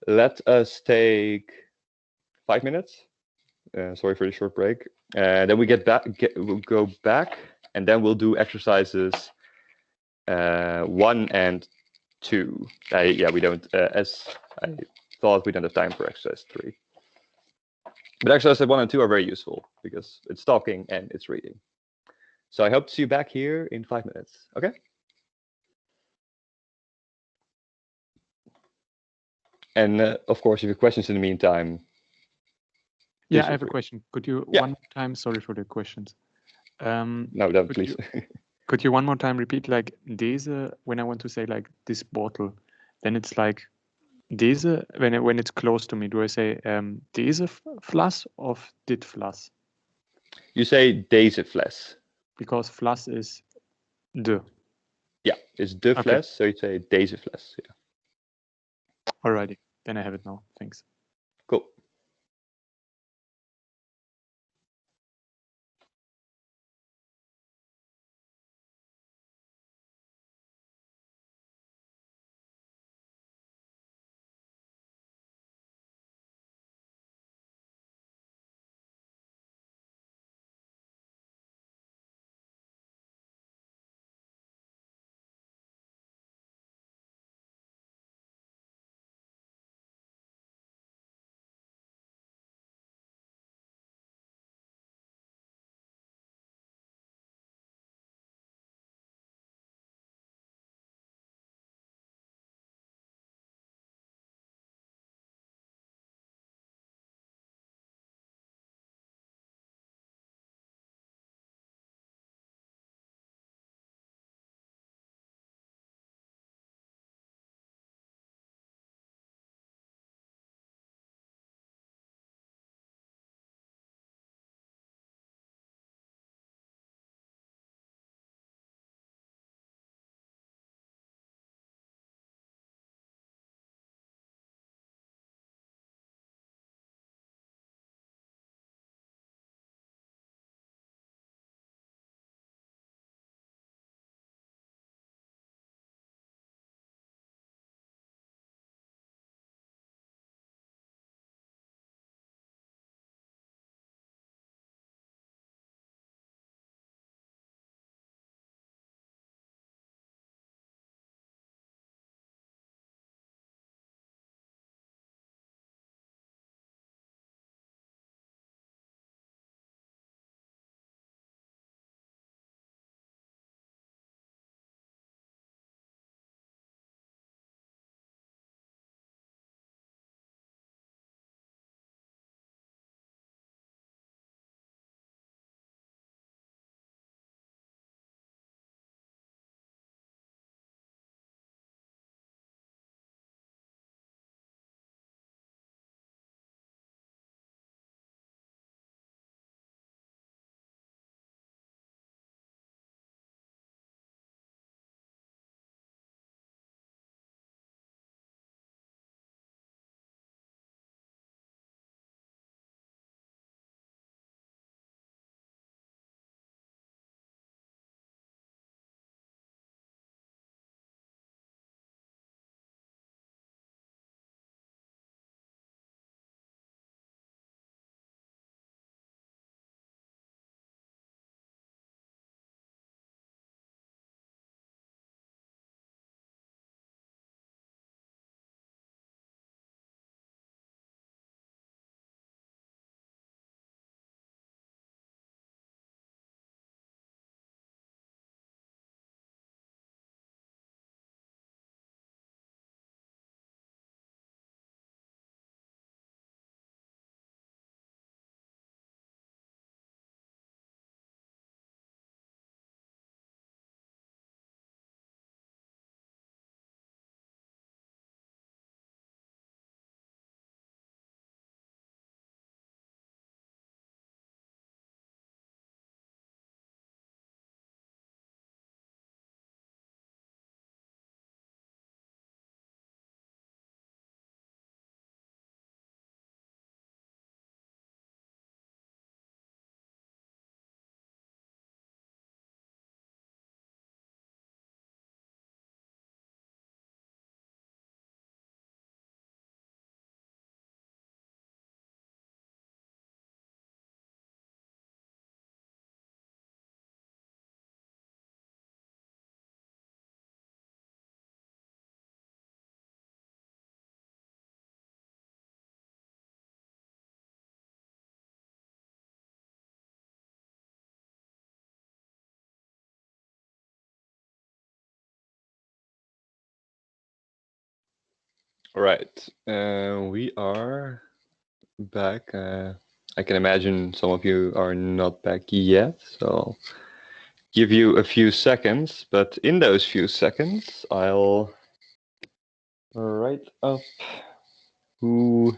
Let us take 5 minutes. Sorry for the short break. Then we we'll go back, and then we'll do exercises 1 and 2. Yeah, we don't. As I thought, we don't have time for exercise 3. But exercises 1 and 2 are very useful because it's talking and it's reading. So I hope to see you back here in 5 minutes. Okay? And of course, if you have questions in the meantime. Yeah, I have a question. Could you one more time? Sorry for the questions. No, don't please. Could you one more time repeat like deze when I want to say like this bottle? Then it's like deze when it's close to me. Do I say deze flas or dit flas? You say deze fles. Because flas is de. Yeah, it's de fles, so you say deze fles. Yeah. Alrighty, then I have it now. Thanks. Cool. All right, we are back. I can imagine some of you are not back yet, so I'll give you a few seconds. But in those few seconds, I'll write up who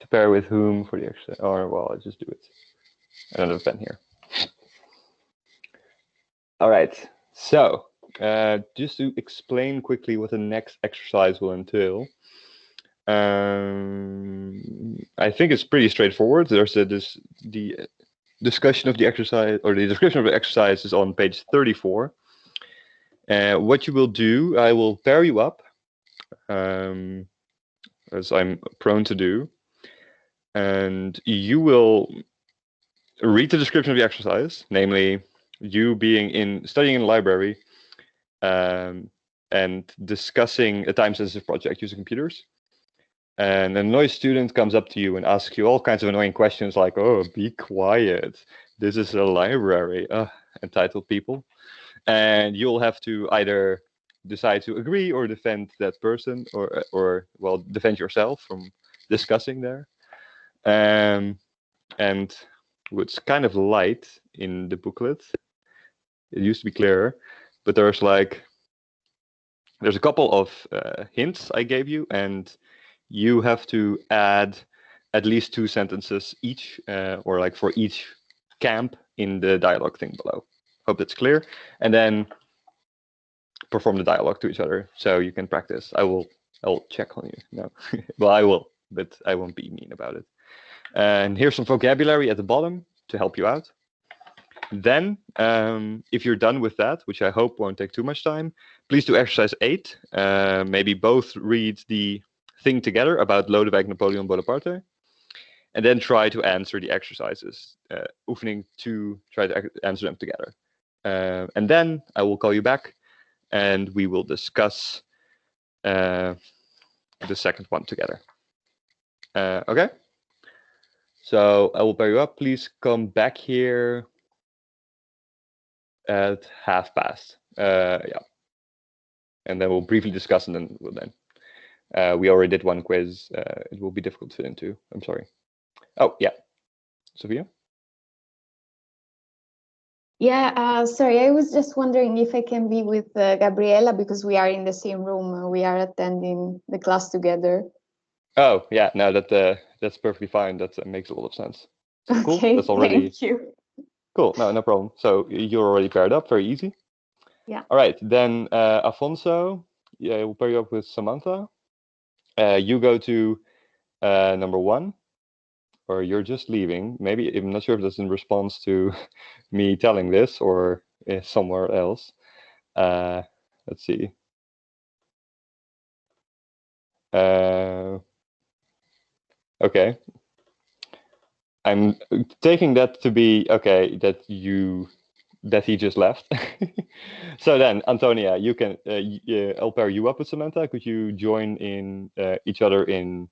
to pair with whom for the exercise. Or, well, I'll just do it. I don't have a pen here. All right, so just to explain quickly what the next exercise will entail. I think it's pretty straightforward. There's the discussion of the exercise, or the description of the exercise is on page 34. What you will do, I will pair you up, as I'm prone to do, and you will read the description of the exercise, namely you studying in the library and discussing a time-sensitive project using computers. And a noise student comes up to you and asks you all kinds of annoying questions like, "Oh, be quiet. This is a library." Entitled people. And you'll have to either decide to agree or defend that person, or well, defend yourself from discussing there. And what's kind of light in the booklet, it used to be clearer, but there's a couple of hints I gave you, and you have to add at least 2 sentences each, or like for each camp in the dialogue thing below. Hope that's clear. And then perform the dialogue to each other so you can practice. I'll check on you. No, well, I will, but I won't be mean about it. And here's some vocabulary at the bottom to help you out. Then, if you're done with that, which I hope won't take too much time, please do exercise 8. Maybe both read the thing together about Lodewijk Napoleon Bonaparte, and then try to answer the exercises, oefening to try to answer them together. And then I will call you back, and we will discuss the second one together. Okay? So I will pair you up. Please come back here at past. Yeah. And then we'll briefly discuss, and then we'll then. We already did one quiz. It will be difficult to fit into. I'm sorry. Oh, yeah. Sophia? Yeah, sorry, I was just wondering if I can be with Gabriela because we are in the same room. We are attending the class together. Oh, yeah. No, that's perfectly fine. That makes a lot of sense. So, cool. Okay, That's already thank you. cool. No problem. So you're already paired up. Very easy. Yeah. All right. Then Afonso, yeah, we'll pair you up with Samantha. You go to number 1, or you're just leaving. Maybe I'm not sure if that's in response to me telling this or somewhere else. Let's see. Okay. I'm taking that to be okay that he just left. So then, Antonia, you can. I'll pair you up with Samantha. Could you join in each other in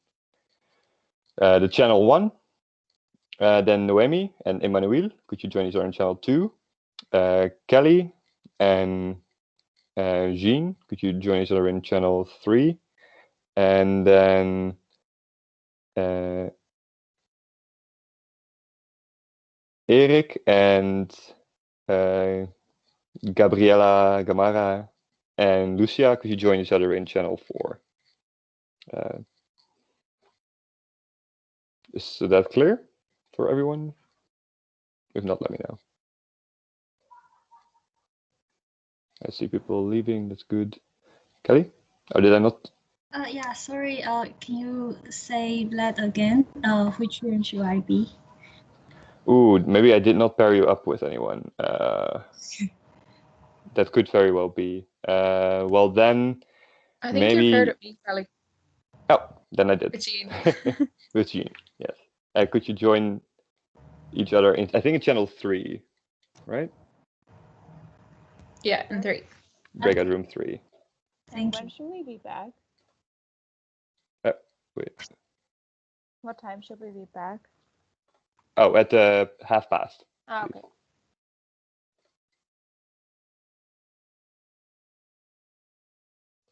the channel 1? Then Noemi and Emmanuel, could you join each other in channel 2? Kelly and Jean, could you join each other in channel 3? And then Erik and Gabriela, Gamara, and Lucia, could you join each other in channel 4? Is that clear for everyone? If not, let me know. I see people leaving. That's good. Kelly? Or did I not? Yeah, sorry. Can you say that again? Which one should I be? Ooh, maybe I did not pair you up with anyone. That could very well be. Well, then I think maybe... you paired up me, Kelly. Oh, then I did. With Jean. With Jean, yes. Could you join each other in, I think, in channel 3, right? Yeah, in 3. Breakout room 3. Thank When you. should we be back? Wait. What time should we be back? Oh, at past. Ah, okay.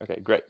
Okay, great.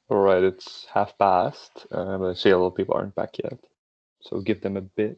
All right, it's past, but I see a lot of people aren't back yet. So give them a bit.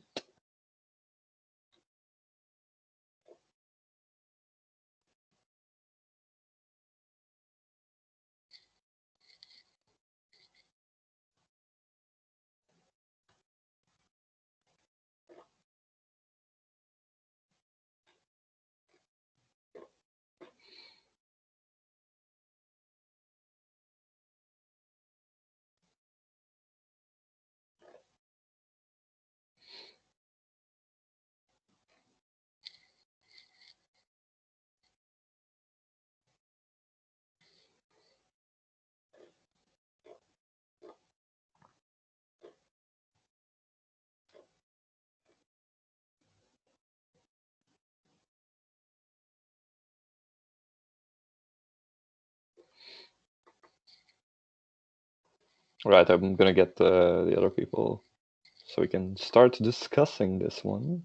All right, I'm gonna get the other people so we can start discussing this one.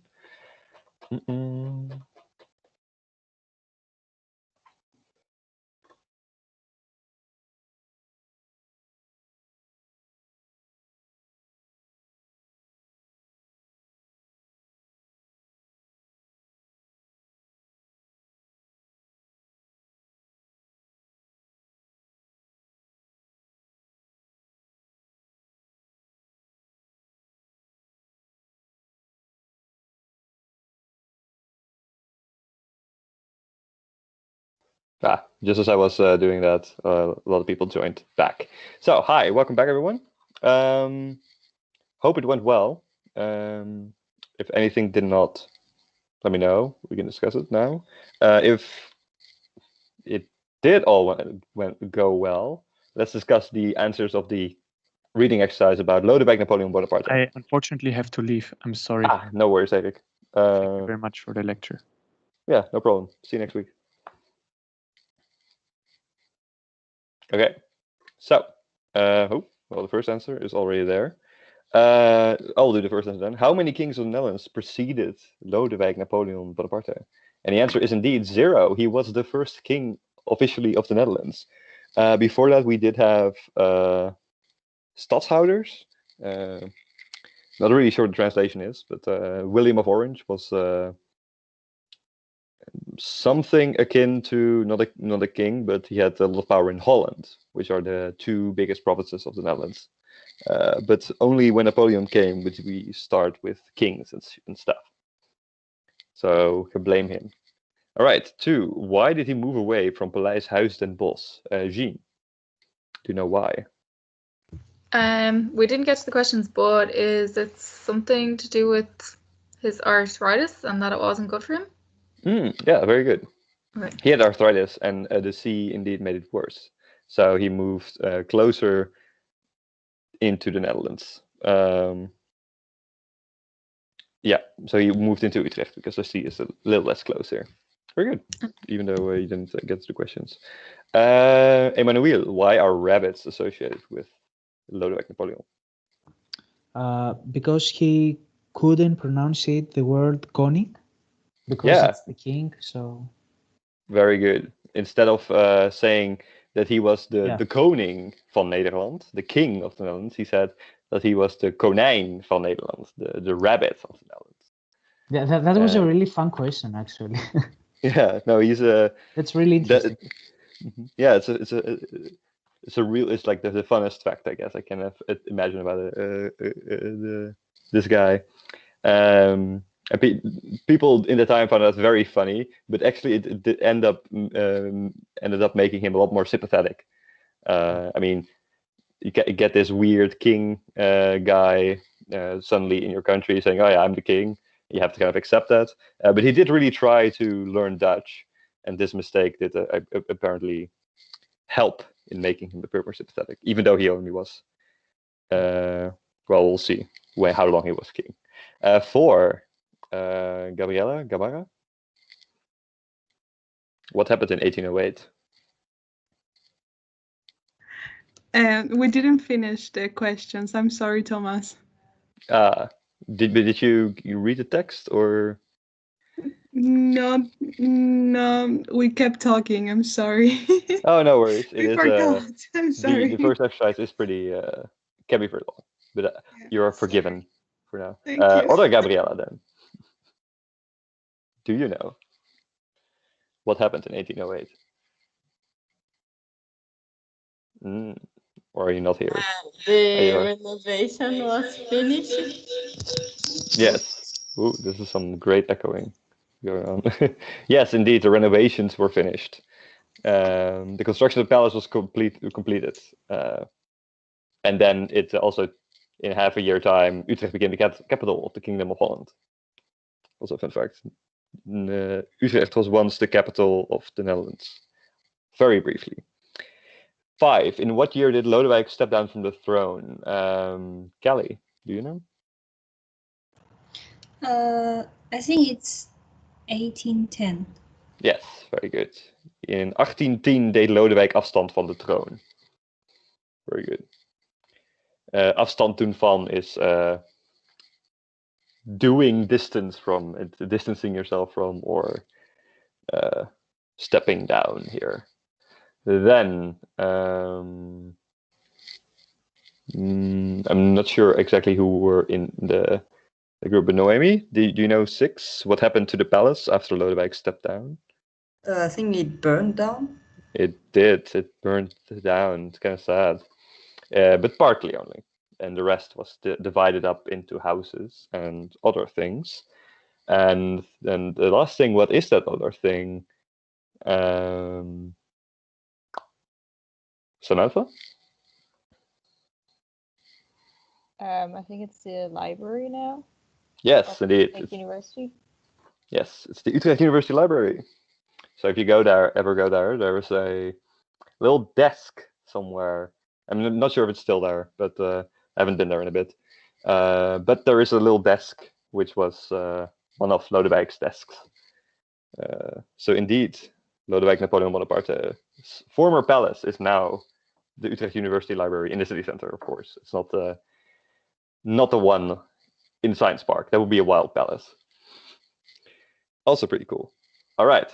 Just as I was doing that, a lot of people joined back. So, hi, welcome back, everyone. Hope it went well. If anything did not, let me know. We can discuss it now. If it did all go well, let's discuss the answers of the reading exercise about Lodewijk Napoleon Bonaparte. I unfortunately have to leave. I'm sorry. No worries, Erik. Thank you very much for the lecture. Yeah, no problem. See you next week. Okay, so, well, the first answer is already there. I'll do the first answer then. How many kings of the Netherlands preceded Lodewijk Napoleon Bonaparte? And the answer is indeed 0. He was the first king officially of the Netherlands. Before that, we did have stadhouders. Not really sure what the translation is, but William of Orange was something akin to not a king, but he had a lot of power in Holland, which are the 2 biggest provinces of the Netherlands. But only when Napoleon came would we start with kings and stuff. So can blame him. All right, 2. Why did he move away from Paleis Huis den Bosch? Jean, do you know why? We didn't get to the questions, but is it something to do with his arthritis and that it wasn't good for him? Yeah, very good. Okay. He had arthritis, and the sea indeed made it worse. So he moved closer into the Netherlands. Yeah, so he moved into Utrecht because the sea is a little less closer. Very good, even though you didn't get to the questions. Emmanuel, why are rabbits associated with Lodewijk Napoleon? Because he couldn't pronounce the word koning, because it's the king. So very good. Instead of saying that he was the koning van Nederland, the king of the Netherlands, he said that he was the konijn van Nederland, the rabbit of the Netherlands. Yeah, that was a really fun question, actually. Yeah, no, he's a. That's really interesting. Yeah, it's like the funnest fact, I guess, I can imagine about this guy. And people in the time found that very funny, but actually it ended up making him a lot more sympathetic. I mean, you get this weird king guy suddenly in your country saying, "Oh yeah, I'm the king." You have to kind of accept that. But he did really try to learn Dutch, and this mistake did apparently help in making him a bit more sympathetic, even though he only was. Well, we'll see how long he was king. 4. Gabriella Gabarra. What happened in 1808? We didn't finish the questions. I'm sorry, Thomas. Did you read the text or? No, no, we kept talking. I'm sorry. Oh, no worries. It We is forgot. I'm the sorry. first exercise is pretty can be very long, but you are sorry. forgiven for now. Thank you. Other Gabriella, then. Do you know what happened in 1808? Or are you not here? The renovation was finished. Yes. Ooh, this is some great echoing going on. Yes, indeed, the renovations were finished. The construction of the palace was completed. And then it also, in half a year time, Utrecht became the capital of the Kingdom of Holland. Also a fun fact. Utrecht was once the capital of the Netherlands. Very briefly. 5. In what year did Lodewijk step down from the throne? Kelly, do you know? I think it's 1810. Yes, very good. In 1810 deed Lodewijk afstand van de troon. Very good. Afstand doen van is doing distance from, distancing yourself from, or stepping down here. Then, I'm not sure exactly who were in the group, but Noemi, do you know 6? What happened to the palace after Lodewijk stepped down? I think it burned down. It did. It burned down. It's kind of sad, but partly only, and the rest was divided up into houses and other things. And then the last thing, what is that other thing? Samantha? I think it's the library now. Yes, indeed. Utrecht University. Yes, it's the Utrecht University Library. So if you ever go there, there is a little desk somewhere. I'm not sure if it's still there, but I haven't been there in a bit. But there is a little desk, which was one of Lodewijk's desks. So indeed, Lodewijk Napoleon Bonaparte's former palace is now the Utrecht University Library in the city center, of course. It's not the one in Science Park. That would be a wild palace. Also pretty cool. All right.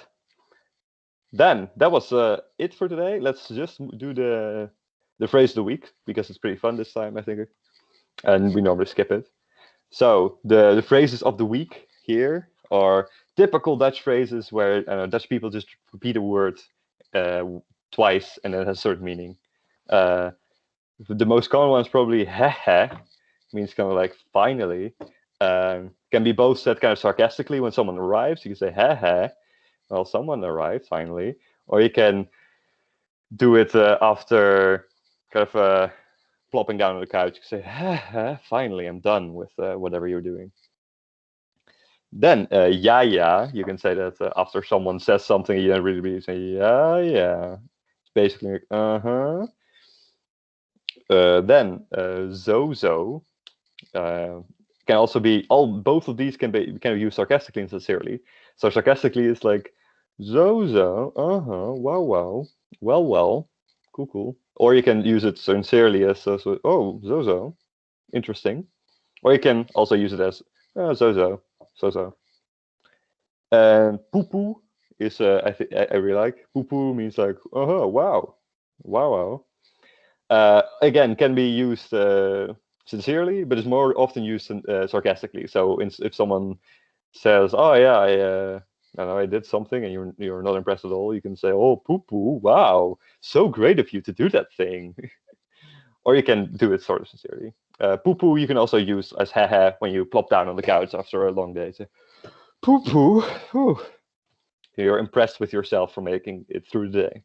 Then that was it for today. Let's just do the phrase of the week, because it's pretty fun this time, I think. And we normally skip it. So the phrases of the week here are typical Dutch phrases where Dutch people just repeat a word twice and it has a certain meaning. The most common one is probably hehe, means kind of like finally. Can be both said kind of sarcastically when someone arrives. You can say hehe, well, someone arrived finally. Or you can do it after kind of plopping down on the couch. You can say hehe, finally I'm done with whatever you're doing. Then yeah, you can say that after someone says something you don't really say yeah. It's basically like uh-huh. Then zo. Can also be both of these can be used sarcastically and sincerely. So sarcastically is like zo, uh-huh, wow, well, cool. Or you can use it sincerely as oh, zo, interesting. Or you can also use it as so. And poo is I really like. Poo means like wow. Again, can be used sincerely, but it's more often used sarcastically. So if someone says, "Oh yeah, I did something," and you're not impressed at all, you can say, "Oh, poo, wow, so great of you to do that thing." Or you can do it sort of sincerely. Poo you can also use as haha when you plop down on the couch after a long day. Say, poo. You're impressed with yourself for making it through the day.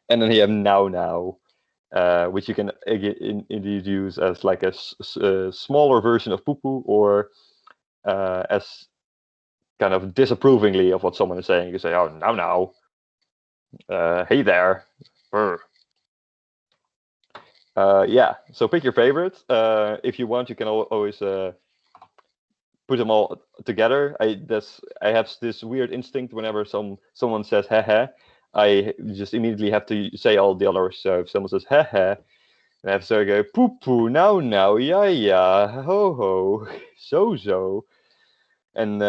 And then you have now. Which you can indeed use as like a smaller version of poo or as kind of disapprovingly of what someone is saying. You say, oh, now. Hey there. Yeah, so pick your favorites. If you want, you can always put them all together. I have this weird instinct whenever someone says heh, I just immediately have to say all the others. So if someone says heh, I have to go poo, now, yeah, ho, so. And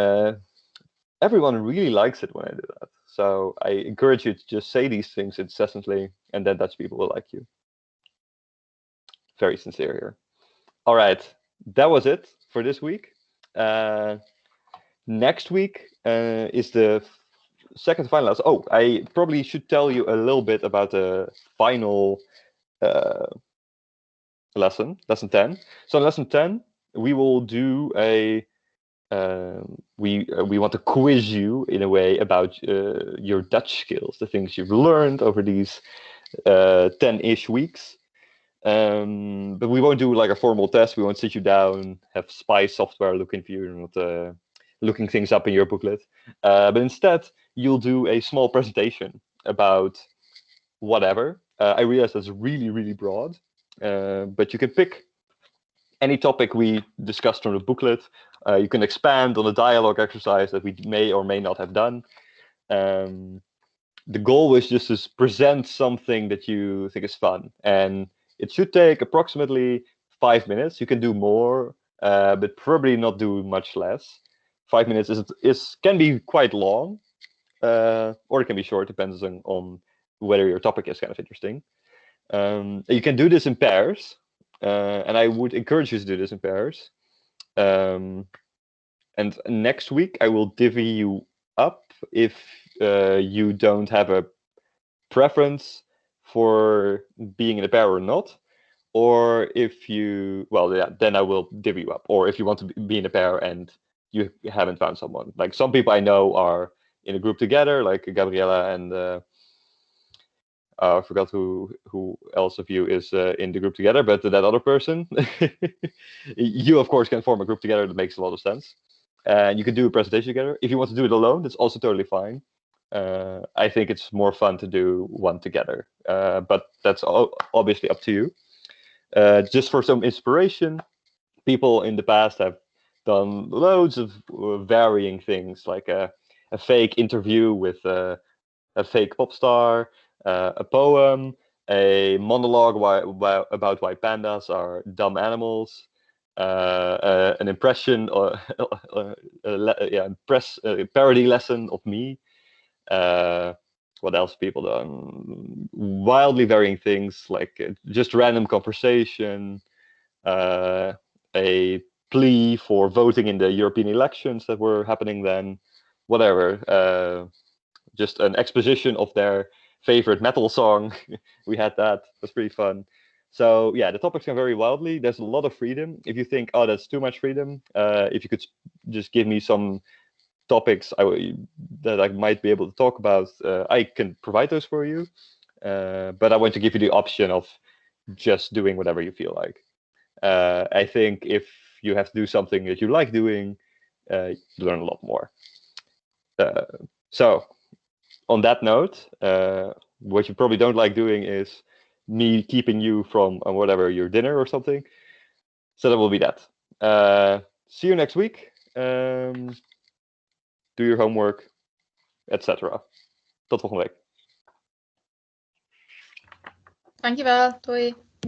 everyone really likes it when I do that. So I encourage you to just say these things incessantly, and then Dutch people will like you. Very sincere here. All right, that was it for this week. Next week is the second final. Oh, I probably should tell you a little bit about the final lesson 10. So in lesson 10, we will do a we want to quiz you in a way about your Dutch skills, the things you've learned over these 10-ish weeks. But we won't do like a formal test. We won't sit you down, have spy software looking for you, not looking things up in your booklet. But instead, you'll do a small presentation about whatever. I realize that's really, really broad, but you can pick any topic we discussed from the booklet. You can expand on a dialogue exercise that we may or may not have done. The goal was just to present something that you think is fun, and it should take approximately 5 minutes. You can do more, but probably not do much less. 5 minutes can be quite long, or it can be short, depends on whether your topic is kind of interesting. You can do this in pairs, and I would encourage you to do this in pairs. And next week, I will divvy you up if you don't have a preference for being in a pair or not. Or if you, well, yeah, then I will divvy you up. Or if you want to be in a pair and you haven't found someone. Like some people I know are in a group together, like Gabriella and I forgot who else of you is in the group together, but that other person, you of course can form a group together. That makes a lot of sense, and you can do a presentation together. If you want to do it alone, that's also totally fine. I think it's more fun to do one together, but that's obviously up to you. Just for some inspiration, people in the past have done loads of varying things, like a fake interview with a fake pop star, a poem, a monologue about why pandas are dumb animals, an impression, or parody lesson of me. What else have people done? Wildly varying things, like just random conversation, a plea for voting in the European elections that were happening then, whatever. Just an exposition of their favorite metal song. We had that. It was pretty fun. So yeah, the topics can vary wildly. There's a lot of freedom. If you think, oh, that's too much freedom, if you could just give me some topics that I might be able to talk about, I can provide those for you. But I want to give you the option of just doing whatever you feel like. I think if you have to do something that you like doing, you learn a lot more. So on that note, what you probably don't like doing is me keeping you from whatever, your dinner or something. So that will be that. See you next week. Do your homework, etc. Tot volgende week. Dankjewel. Doei.